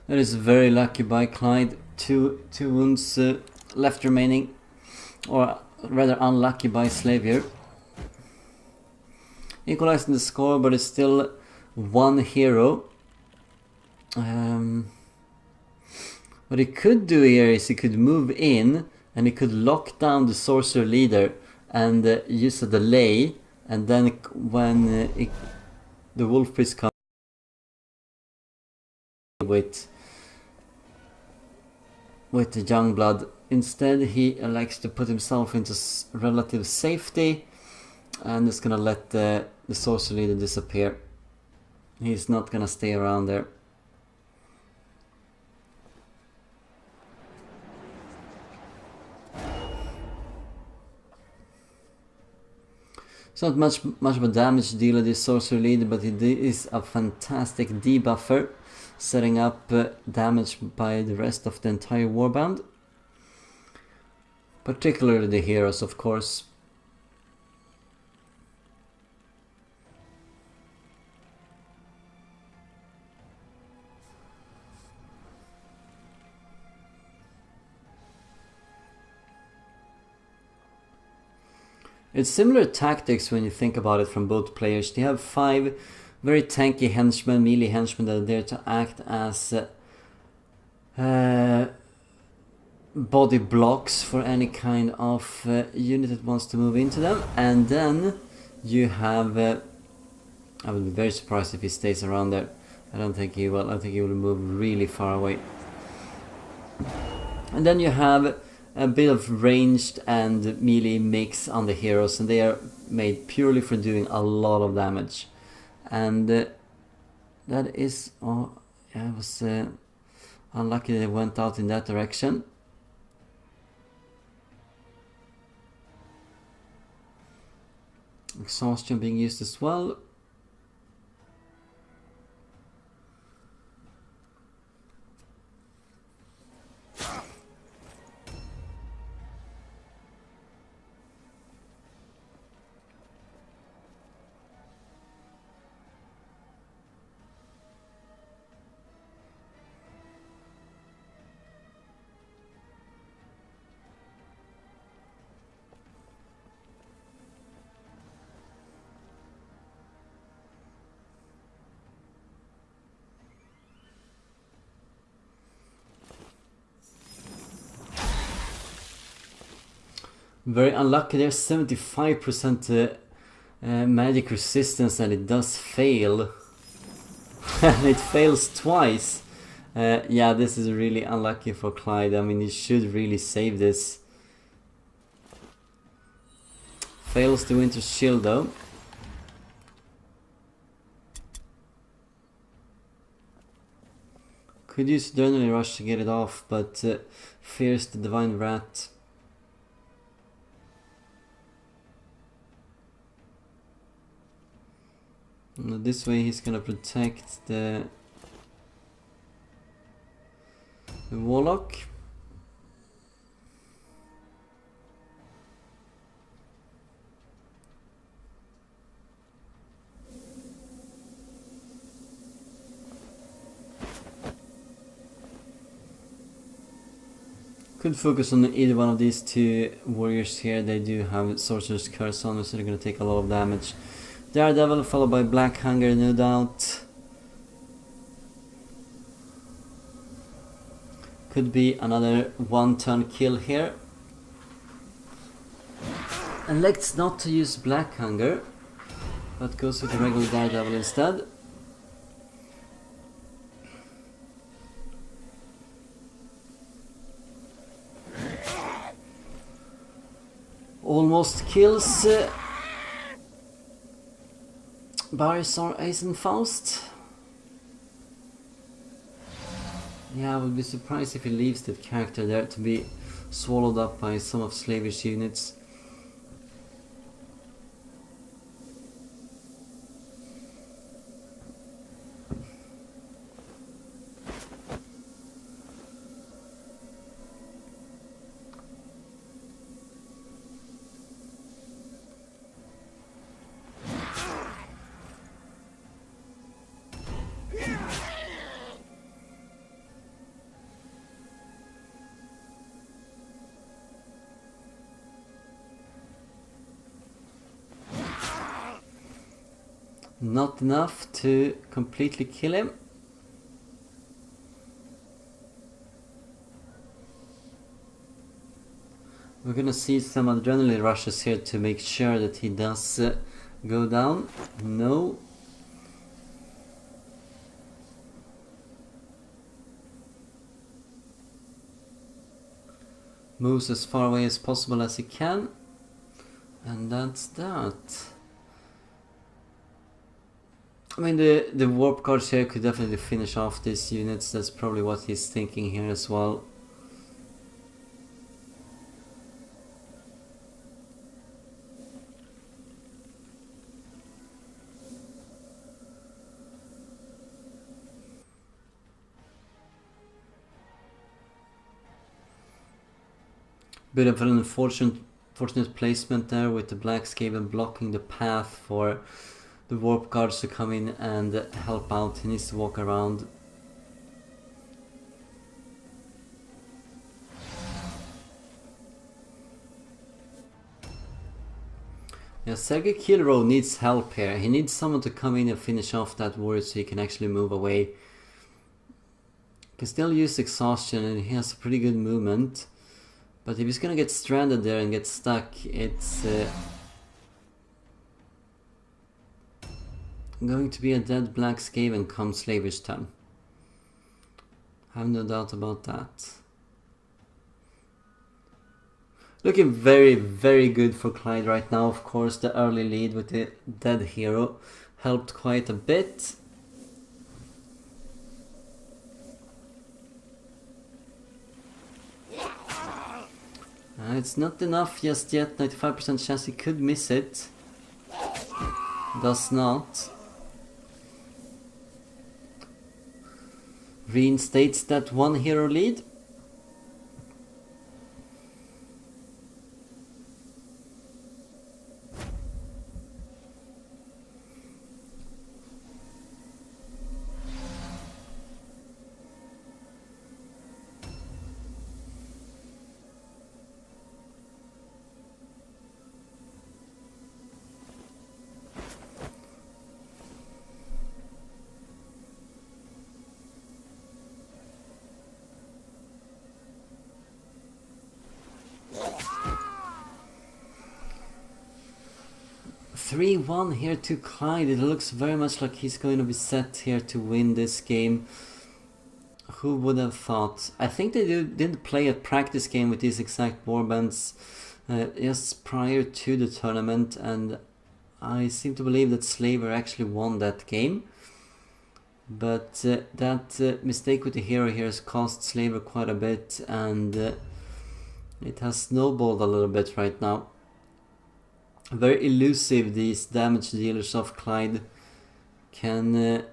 That is very lucky by Klajd. Two wounds left remaining, or rather unlucky by Slaviour. Equalizing the score, but it's still 1 hero. What he could do here is he could move in and he could lock down the sorcerer leader and use a delay, and then when the wolf priest comes with the young blood, instead he likes to put himself into relative safety and is gonna let the sorcerer leader disappear. He's not gonna stay around there. It's not much of a damage dealer, this sorcerer leader, but he is a fantastic debuffer, setting up damage by the rest of the entire warband. Particularly the heroes, of course. It's similar tactics when you think about it from both players. They have 5 very tanky henchmen, melee henchmen that are there to act as body blocks for any kind of unit that wants to move into them. And then you have... I would be very surprised if he stays around there. I don't think he will. I think he will move really far away. And then you have a bit of ranged and melee mix on the heroes, and they are made purely for doing a lot of damage. And that is... oh, yeah, it was unlucky they went out in that direction. Exhaustion being used as well. Very unlucky there, 75% magic resistance, and it does fail. And it fails twice. Yeah, this is really unlucky for Klajd. I mean, he should really save this. Fails the Winter Shield though. Could use Adrenaline Rush to get it off, but fears the Divine Rat. Now this way he's gonna protect the Warlock. Could focus on either one of these two warriors here. They do have Sorcerer's Curse on them, so they're gonna take a lot of damage. Daredevil followed by Black Hunger, no doubt. Could be another one-turn kill here. Elects not to use Black Hunger, but goes with the regular Daredevil instead. Almost kills Barisar Eisenfaust. Yeah, I would be surprised if he leaves that character there to be swallowed up by some of Slaviour's units. Not enough to completely kill him. We're gonna see some adrenaline rushes here to make sure that he does go down. No. Moves as far away as possible as he can. And that's that. I mean, the warp cards here could definitely finish off these units. That's probably what he's thinking here as well. Bit of an unfortunate placement there with the Black Skaven blocking the path for the warp guards to come in and help out. He needs to walk around. Yeah, Sergei Kilro needs help here. He needs someone to come in and finish off that warrior so he can actually move away. He can still use exhaustion and he has a pretty good movement. But if he's gonna get stranded there and get stuck, it's going to be a dead Black Skaven come Slaviour's turn. I have no doubt about that. Looking very, very good for Klajd right now. Of course, the early lead with the dead hero helped quite a bit. It's not enough just yet. 95% chance he could miss it. Does not. Reinstates that one hero lead. 3-1 here to Klajd. It looks very much like he's going to be set here to win this game. Who would have thought? I think they did play a practice game with these exact warbands just prior to the tournament, and I seem to believe that Slaviour actually won that game. But that mistake with the hero here has cost Slaviour quite a bit, and it has snowballed a little bit right now. Very elusive, these damage dealers of Klajd. Can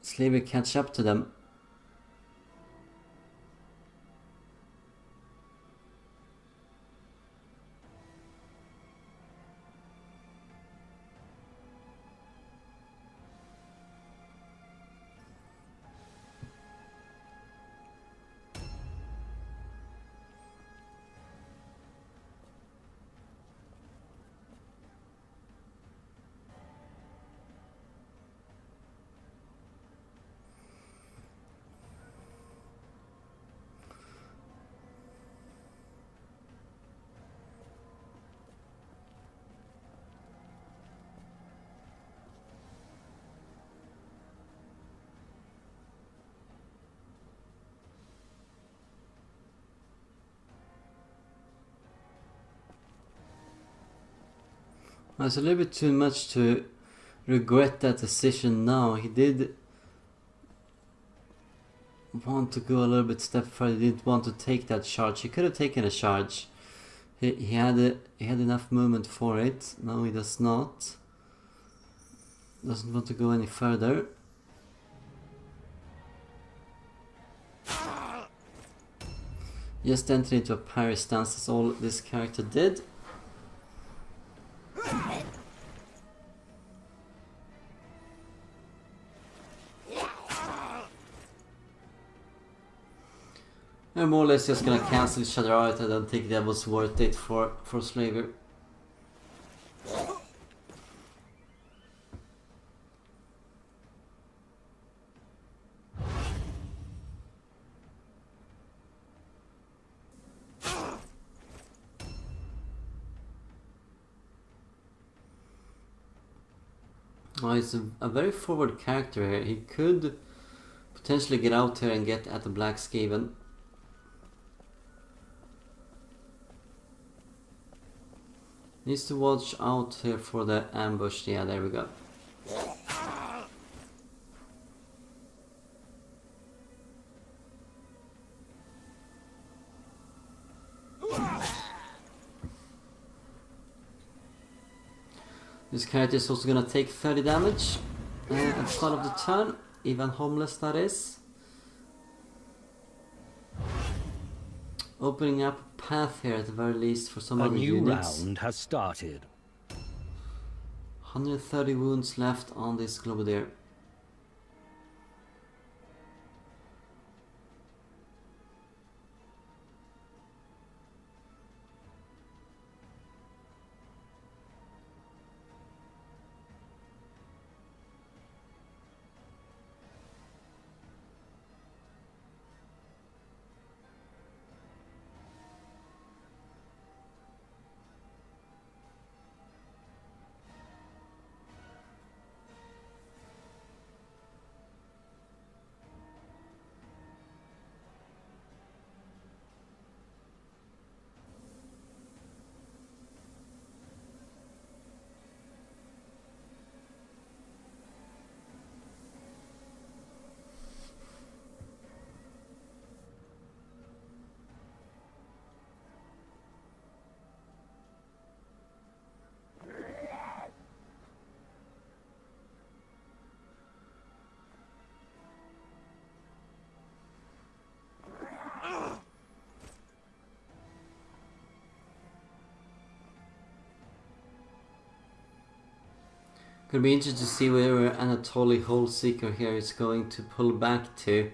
Slaviour catch up to them? It's a little bit too much to regret that decision now. He did want to go a little bit step further. He didn't want to take that charge. He could have taken a charge. He had enough movement for it. No, he does not. Doesn't want to go any further. Just entered into a parry stance. That's all this character did. They're more or less just gonna cancel each other out. I don't think that was worth it for Slaviour. Oh, he's a very forward character here. He could potentially get out here and get at the Black Skaven. Needs to watch out here for the ambush. Yeah, there we go. This character is also gonna take 30 damage at the start of the turn, even homeless that is. Opening up a path here at the very least for some other units. A new round has started. 130 wounds left on this Globadier. Could be interesting to see where Anatoly Holseeker here is going to pull back to.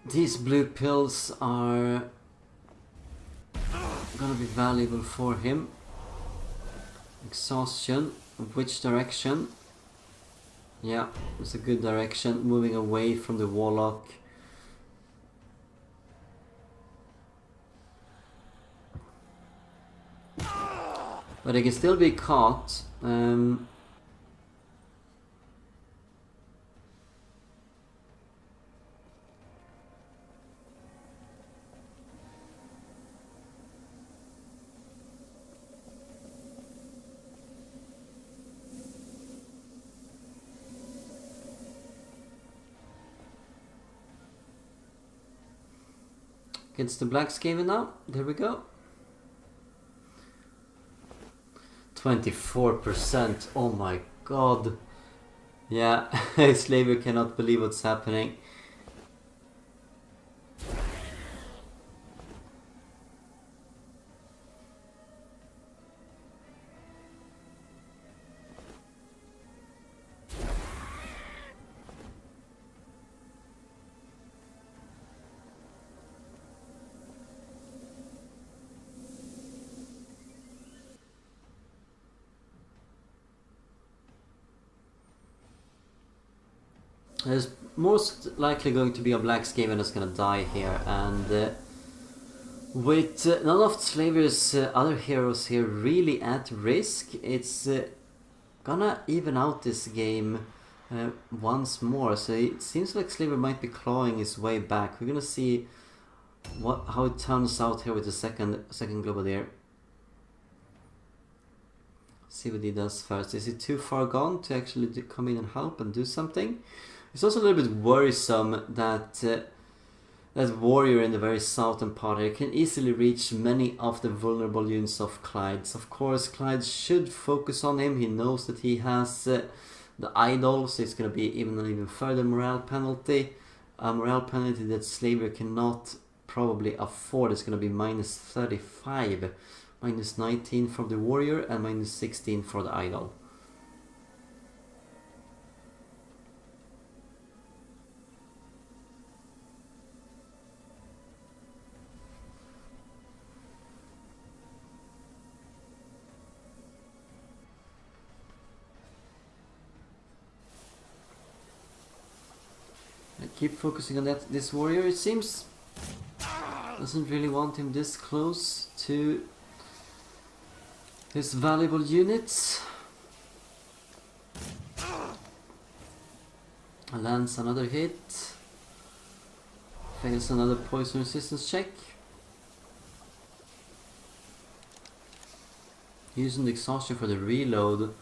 These blue pills are gonna be valuable for him. Exhaustion. Which direction? Yeah, it's a good direction. Moving away from the Warlock. But they can still be caught. Gets the black Skaven now. There we go. 24%. Oh my god. Yeah, Slaviour cannot believe what's happening. There's most likely going to be a black Skaven that's gonna die here, and with none of Slaviour's other heroes here really at risk, it's gonna even out this game once more. So it seems like Slaviour might be clawing his way back. We're gonna see how it turns out here with the second Globadier. See what he does first. Is he too far gone to actually come in and help and do something? It's also a little bit worrisome that that warrior in the very southern part here can easily reach many of the vulnerable units of Klajd. Of course, Klajd should focus on him. He knows that he has the idol, so it's going to be an even further morale penalty. A morale penalty that Slaviour cannot probably afford. It's going to be minus 35, minus 19 for the warrior, and minus 16 for the idol. Keep focusing on this warrior. It seems doesn't really want him this close to his valuable units. Lands another hit. Fails another poison resistance check. Using the exhaustion for the reload.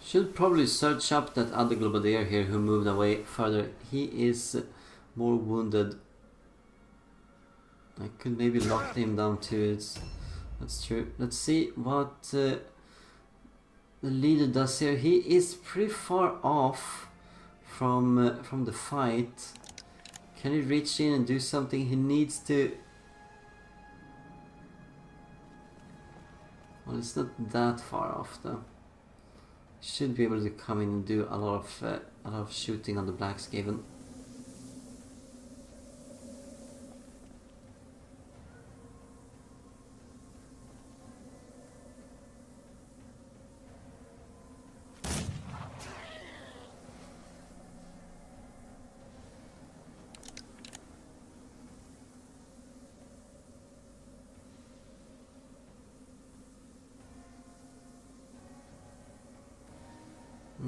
Should probably search up that other Globadier here who moved away further. He is more wounded. I could maybe lock him down too. That's true. Let's see what the leader does here. He is pretty far off from the fight. Can he reach in and do something? He needs to. Well, it's not that far off though. Should be able to come in and do a lot of shooting on the black Skaven.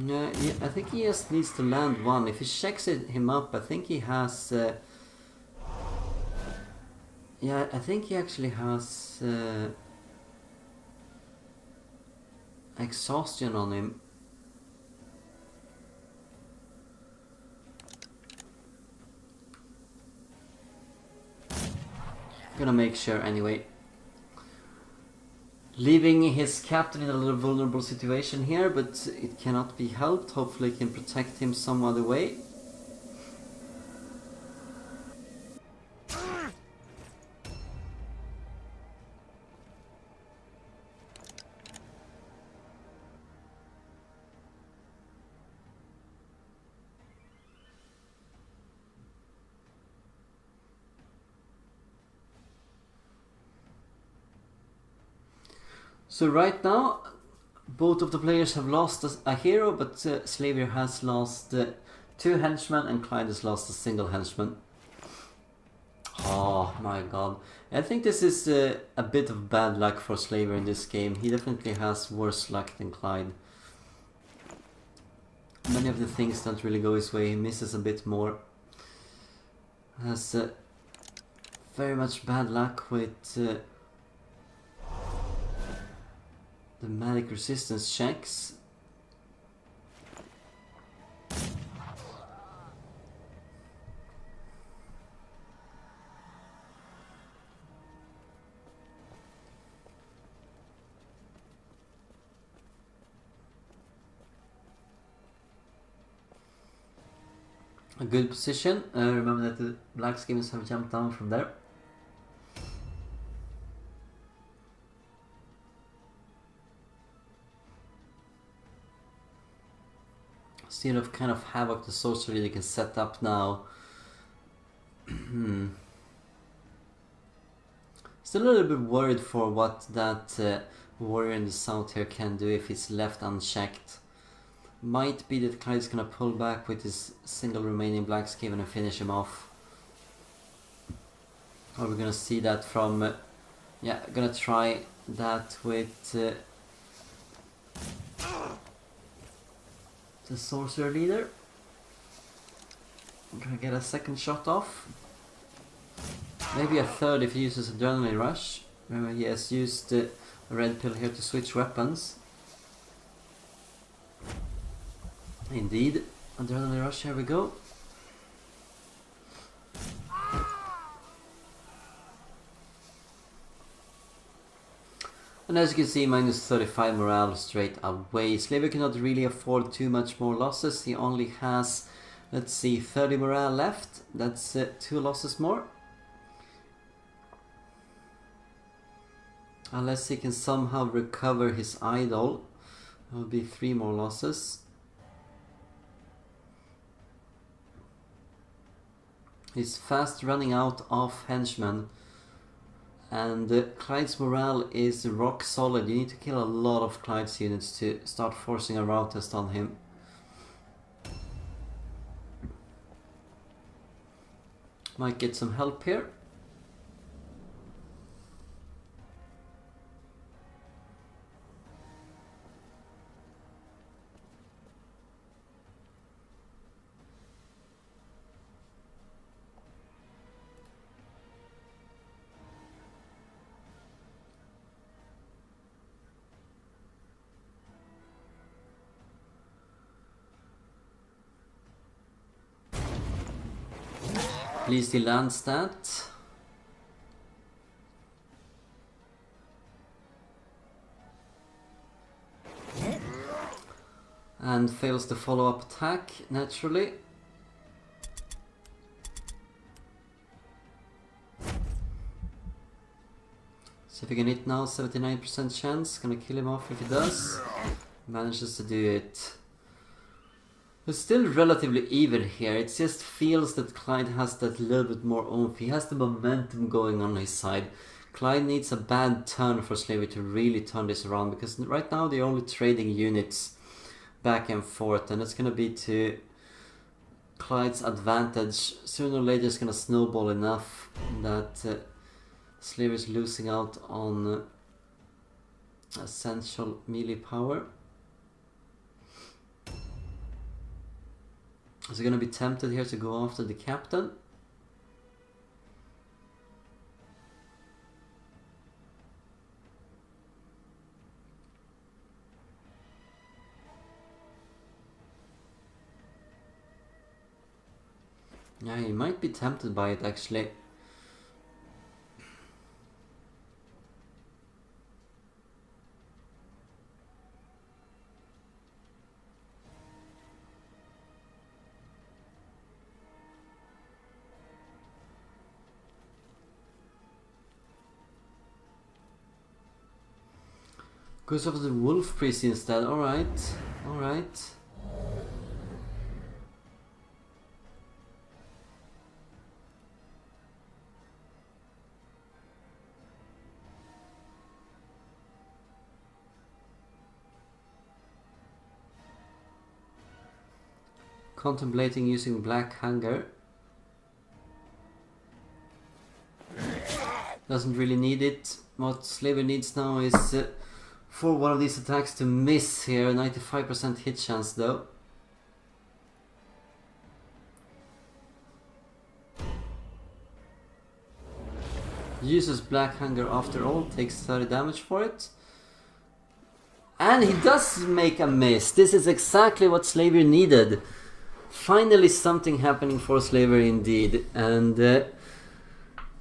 Yeah, I think he just needs to land one. If he checks him up, I think he has. Yeah, I think he actually has exhaustion on him. Gonna make sure anyway. Leaving his captain in a little vulnerable situation here, but it cannot be helped. Hopefully he can protect him some other way. So right now, both of the players have lost a hero, but Slaviour has lost 2 henchmen and Klajd has lost a single henchman. Oh my god. I think this is a bit of bad luck for Slaviour in this game. He definitely has worse luck than Klajd. Many of the things don't really go his way. He misses a bit more. Has very much bad luck with the magic resistance checks. A good position. Remember that the black skimmers have jumped down from there. Still of kind of havoc the sorcery they can set up now. Still a little bit worried for what that warrior in the south here can do if he's left unchecked. Might be that Klajd's gonna pull back with his single remaining black skimming and finish him off. Or we're gonna see that from... yeah, gonna try that with the sorcerer leader. I'm gonna get a second shot off. Maybe a third if he uses Adrenaline Rush. Remember, he has used a red pill here to switch weapons. Indeed, Adrenaline Rush, here we go. And as you can see, minus 35 morale straight away. Slaviour cannot really afford too much more losses. He only has, let's see, 30 morale left. That's 2 losses more. Unless he can somehow recover his idol, it will be 3 more losses. He's fast running out of henchmen. And Klajd's morale is rock solid. You need to kill a lot of Klajd's units to start forcing a rout test on him. Might get some help here. Please he lands that. And fails the follow-up attack, naturally. See if we can hit now, 79% chance. Gonna kill him off if he does. Manages to do it. It's still relatively even here. It just feels that Klajd has that little bit more oomph. He has the momentum going on his side. Klajd needs a bad turn for Slaviour to really turn this around, because right now they're only trading units back and forth, and it's gonna be to Klajd's advantage. Sooner or later it's gonna snowball enough that Slaviour is losing out on essential melee power. Is he going to be tempted here to go after the captain? Yeah, he might be tempted by it actually. Goes over the wolf priest instead. Alright, alright. Contemplating using Black Hunger. Doesn't really need it. What Slaviour needs now is for one of these attacks to miss here. 95% hit chance though. Uses Black Hunger after all, takes 30 damage for it. And he does make a miss. This is exactly what Slaviour needed. Finally something happening for Slaviour indeed. And that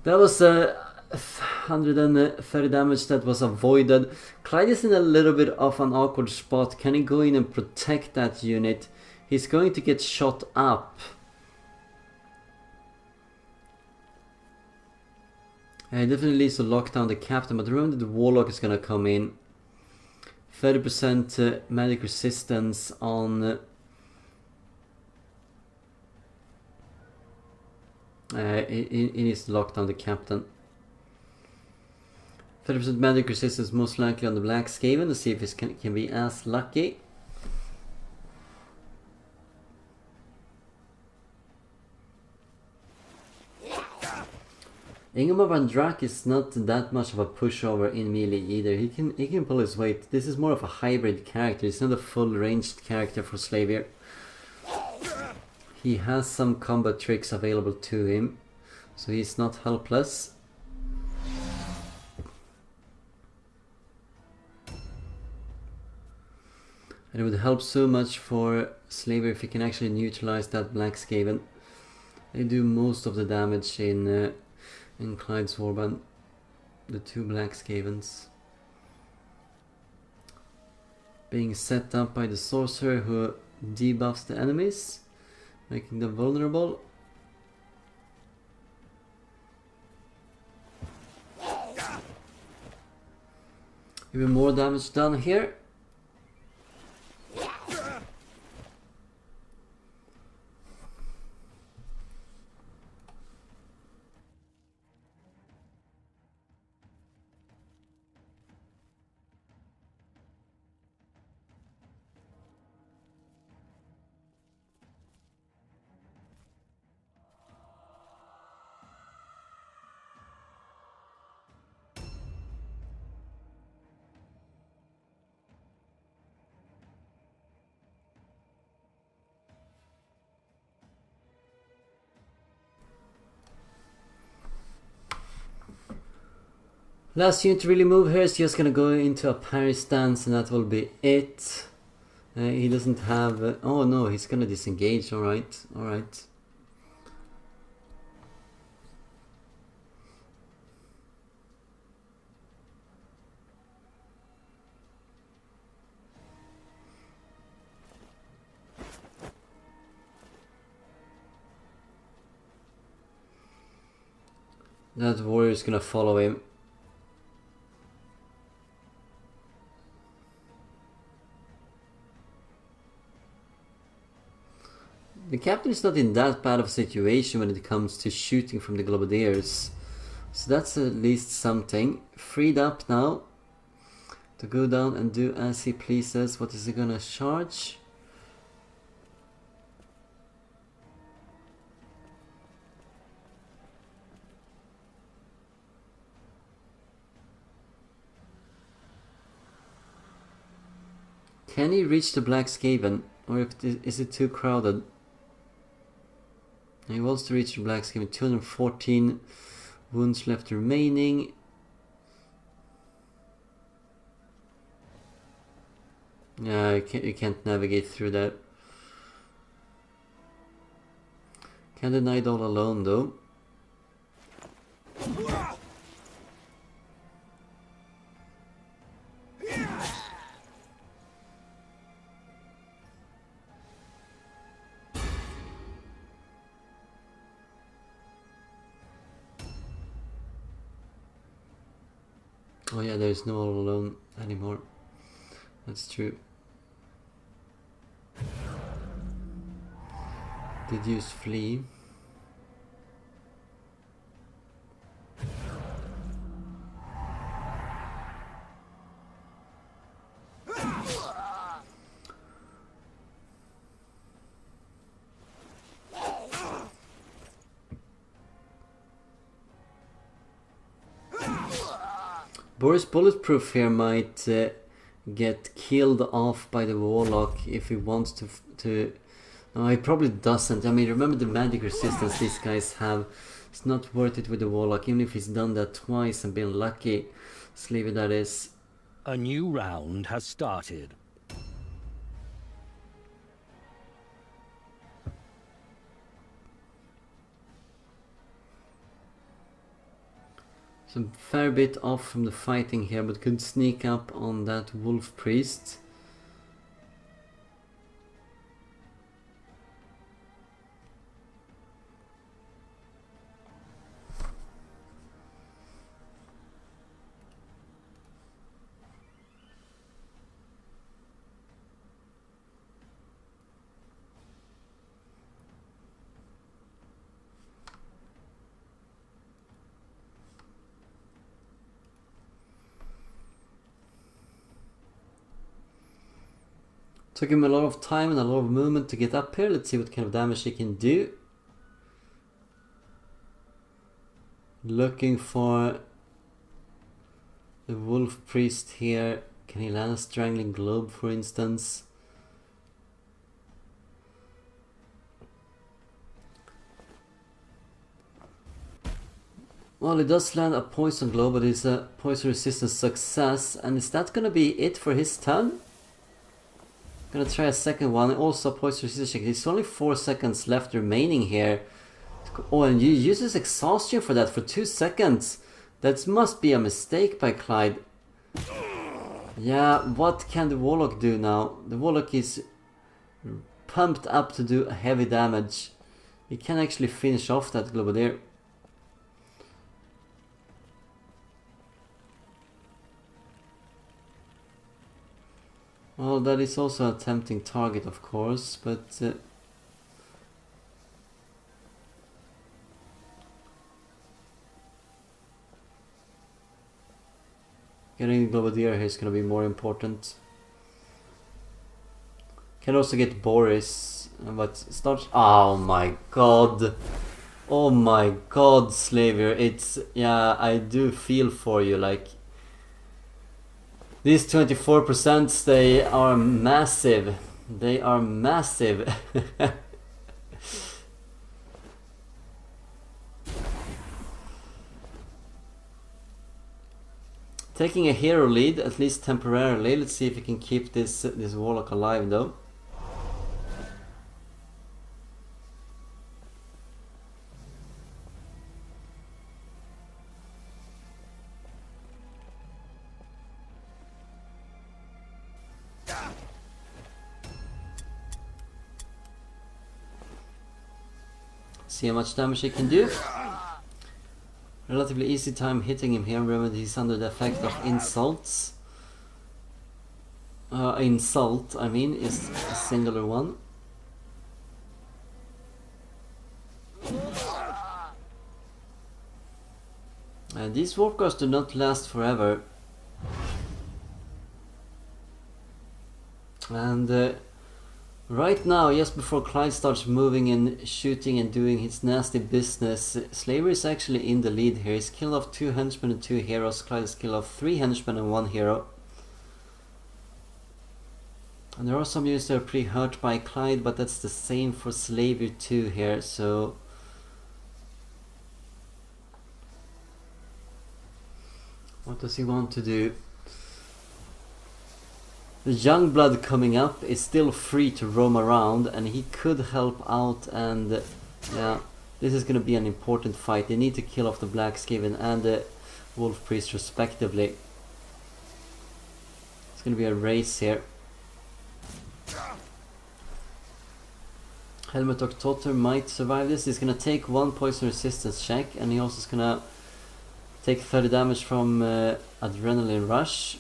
was 130 damage that was avoided. Klajd is in a little bit of an awkward spot. Can he go in and protect that unit? He's going to get shot up. He definitely needs to lock down the captain, but remember that the warlock is gonna come in. 30% magic resistance on he needs to lock down the captain. 30% magic resistance most likely on the Black Skaven. Let's see if he can be as lucky. Ingmar van Drak is not that much of a pushover in melee either. He can pull his weight. This is more of a hybrid character. He's not a full ranged character for Slaviour. He has some combat tricks available to him, so he's not helpless. And it would help so much for Slaviour if he can actually neutralize that Black Skaven. They do most of the damage in Klajd's warband, the two Black Skavens. Being set up by the sorcerer who debuffs the enemies, making them vulnerable. Even more damage done here. Last unit to really move here is just gonna go into a parry stance, and that will be it. He doesn't have... oh no, he's gonna disengage. Alright, alright. That warrior is gonna follow him. The captain is not in that bad of a situation when it comes to shooting from the Globadiers. So that's at least something. Freed up now to go down and do as he pleases. What is he gonna charge? Can he reach the Black Skaven? Or is it too crowded? He wants to reach the Black Skaven. 214 wounds left remaining. Yeah, you can't navigate through that. Can't deny it all alone though. Oh yeah, there's no all alone anymore. That's true. Did use flee. Boris Bulletproof here might get killed off by the Warlock if he wants to. No, he probably doesn't. I mean, remember the magic resistance these guys have. It's not worth it with the Warlock, even if he's done that twice and been lucky. Slaviour, that is. A new round has started. Some fair bit off from the fighting here, but could sneak up on that Wolf Priest. Took him a lot of time and a lot of movement to get up here. Let's see what kind of damage he can do. Looking for the Wolf Priest here. Can he land a Strangling Globe, for instance? Well, he does land a Poison Globe, but it's a Poison Resistance success. And is that gonna be it for his turn? Gonna try a second one, also Poison Resistance check. There's only 4 seconds left remaining here. Oh, and you uses Exhaustion for that for 2 seconds. That must be a mistake by Klajd. Yeah, what can the Warlock do now? The Warlock is pumped up to do heavy damage. He can actually finish off that Globadier. Well, that is also a tempting target, of course, but getting the Globadier here is going to be more important. Can also get Boris, but starts. Oh my god! Oh my god, Slaviour! It's, yeah, I do feel for you. Like, these 24%, they are massive. They are massive. Taking a hero lead, at least temporarily. Let's see if we can keep this Warlock alive, though. See how much damage he can do. Relatively easy time hitting him here. Remember, he's under the effect of insults. Insult, I mean, is a singular one. These warp guards do not last forever. And right now, just before Klajd starts moving and shooting and doing his nasty business, Slaviour is actually in the lead here. He's killed off 2 henchmen and 2 heroes. Klajd has killed off 3 henchmen and 1 hero. And there are some units that are pretty hurt by Klajd, but that's the same for Slaviour too here, so... what does he want to do? The young blood coming up is still free to roam around, and he could help out, and yeah, this is going to be an important fight. They need to kill off the Black Skaven and the Wolf Priest respectively. It's going to be a race here. Helmet of Totter might survive this. He's going to take 1 poison resistance check, and he also is going to take 30 damage from Adrenaline Rush.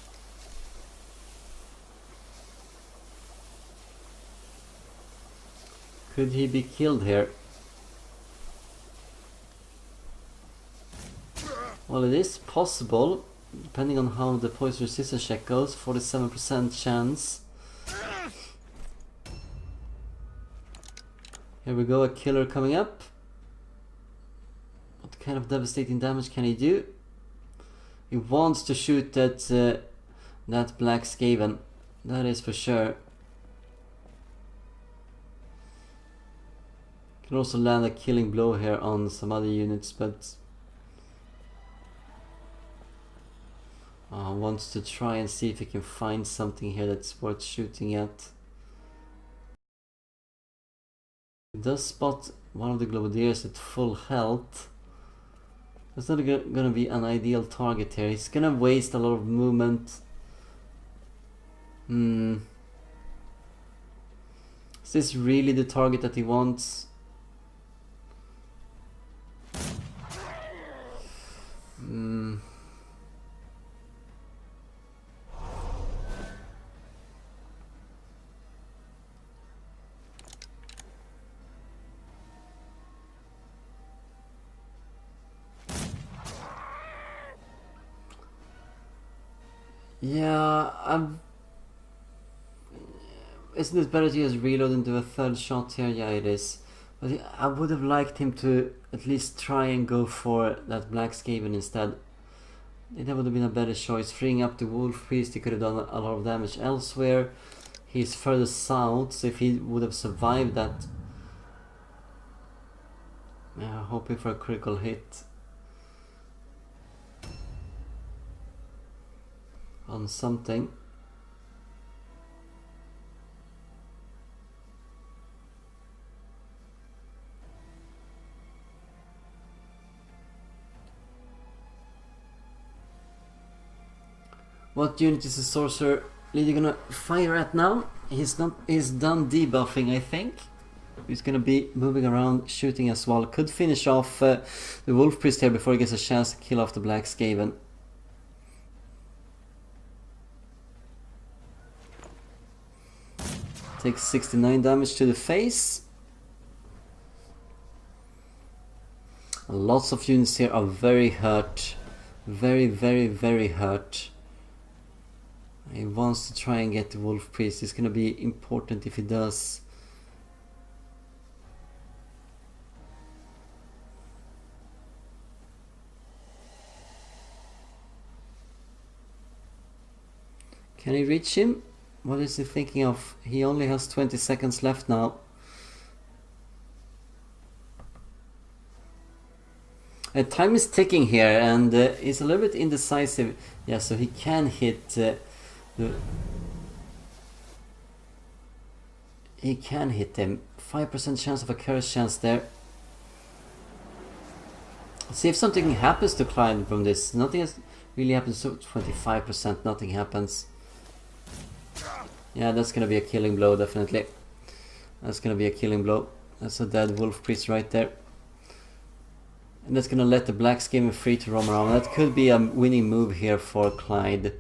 Could he be killed here? Well, it is possible, depending on how the poison resistance check goes. 47% chance. Here we go, a killer coming up. What kind of devastating damage can he do? He wants to shoot that that black Skaven. That is for sure. Can also land a killing blow here on some other units, but wants to try and see if he can find something here that's worth shooting at. He does spot one of the Globadiers at full health. That's not gonna be an ideal target here. He's gonna waste a lot of movement. Is this really the target that he wants? Yeah, isn't it better to just reload and do a third shot here? Yeah, it is. But I would have liked him to at least try and go for that Black Skaven instead. That would have been a better choice. Freeing up the Wolf Priest, he could have done a lot of damage elsewhere. He's further south, so if he would have survived that... Yeah, hoping for a critical hit on something. What unit is the sorcerer leader gonna fire at now? He's done debuffing, I think. He's gonna be moving around, shooting as well. Could finish off the Wolf Priest here before he gets a chance to kill off the Black Skaven. Takes 69 damage to the face. Lots of units here are very hurt. Very, very, very hurt. He wants to try and get the Wolf Priest. It's gonna be important if he does. Can he reach him? What is he thinking of? He only has 20 seconds left now. Time is ticking here, and he's a little bit indecisive. Yeah, so he can hit he can hit him. 5% chance of a curse chance there. Let's see if something happens to Klajd from this. Nothing has really happened. So 25%, nothing happens. Yeah, that's gonna be a killing blow, definitely. That's gonna be a killing blow. That's a dead Wolf Priest right there. And that's gonna let the Black Skaven free to roam around. That could be a winning move here for Klajd.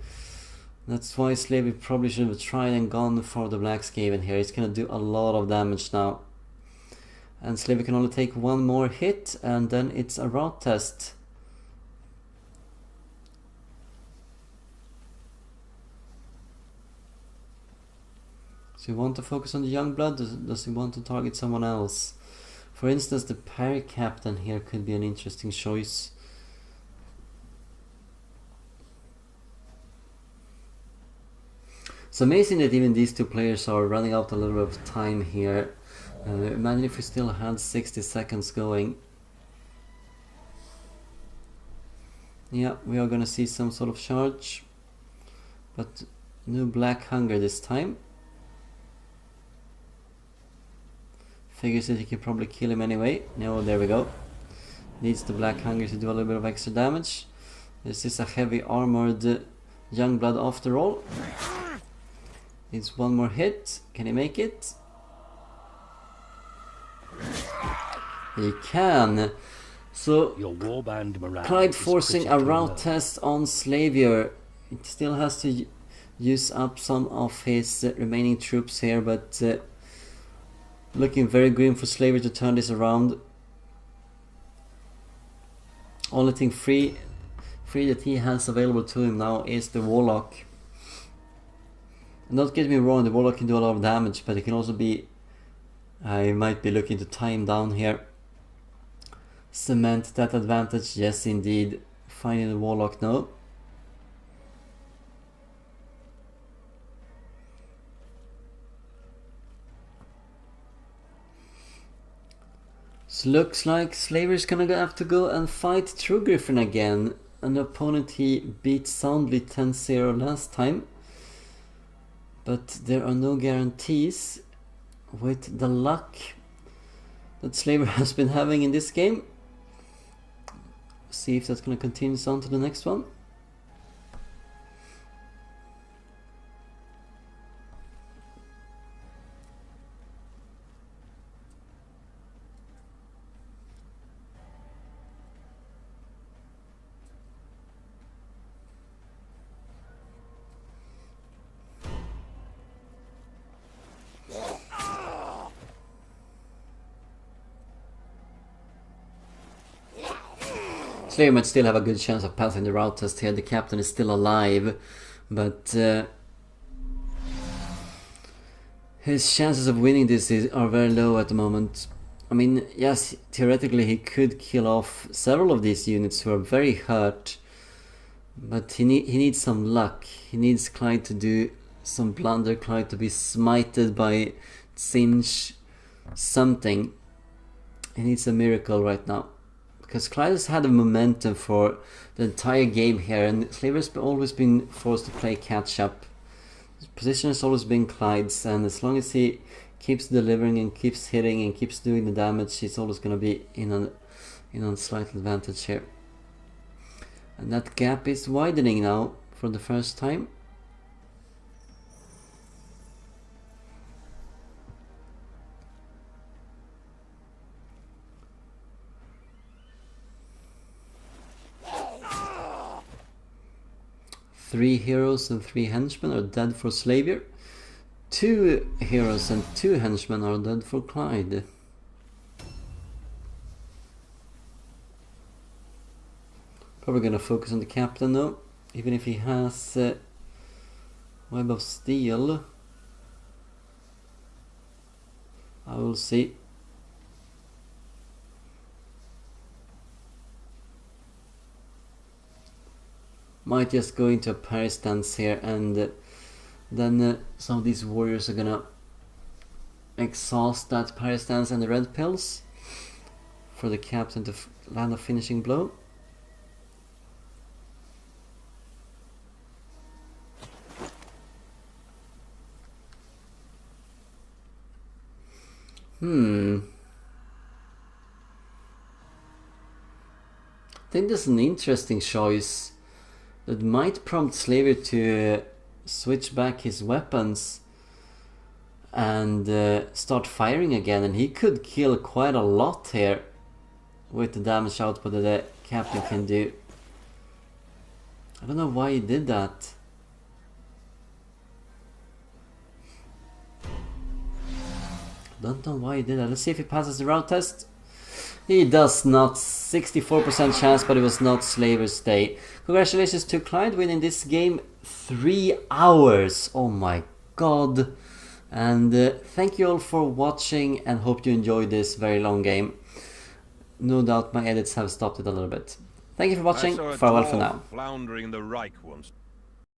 That's why Slaviour probably should have tried and gone for the Black Skaven here. He's gonna do a lot of damage now. And Slaviour can only take one more hit, and then it's a route test. Does he want to focus on the young blood? Does he want to target someone else? For instance, the parry captain here could be an interesting choice. It's amazing that even these two players are running out a little bit of time here. Imagine if we still had 60 seconds going. Yeah, we are gonna see some sort of charge. But no Black Hunger this time. Figures that he can probably kill him anyway. No, there we go. Needs the Black Hunger to do a little bit of extra damage. This is a heavy armored young blood after all. Needs one more hit. Can he make it? He can. So Klajd forcing a route test on Slaviour. It still has to use up some of his remaining troops here, but looking very grim for Slaviour to turn this around. Only thing free that he has available to him now is the Warlock. And don't get me wrong, the Warlock can do a lot of damage, but it can also be... I might be looking to tie him down here. Cement that advantage, yes indeed. Finding the Warlock, no. So looks like Slaviour's gonna have to go and fight True Griffin again. An opponent he beat soundly 10-0 last time. But there are no guarantees with the luck that Slaviour has been having in this game. See if that's gonna continue on to the next one. Slaviour might still have a good chance of passing the route test here. The captain is still alive, but his chances of winning this are very low at the moment. I mean, yes, theoretically he could kill off several of these units who are very hurt, but he needs some luck. He needs Klajd to do some blunder, Klajd to be smited by Singe, something. He needs a miracle right now. Because Klajd has had a momentum for the entire game here, and Slaviour's always been forced to play catch up. His position has always been Klajd's, and as long as he keeps delivering and keeps hitting and keeps doing the damage, he's always going to be in a slight advantage here. And that gap is widening now for the first time. Three heroes and 3 henchmen are dead for Slaviour. 2 heroes and 2 henchmen are dead for Klajd. Probably gonna focus on the captain though, even if he has Web of Steel. I will see. Might just go into a parry stance here, and then some of these warriors are gonna exhaust that parry stance and the red pills for the captain to land a finishing blow. I think this is an interesting choice that might prompt Slaviour to switch back his weapons and start firing again, and he could kill quite a lot here with the damage output that the captain can do. I don't know why he did that. Don't know why he did that. Let's see if he passes the route test. He does not. 64% chance, but it was not Slaviour's day. Congratulations to Klajd winning this game 3 hours. Oh my god. And thank you all for watching, and hope you enjoyed this very long game. No doubt my edits have stopped it a little bit. Thank you for watching. Farewell for now. Floundering the Reich once.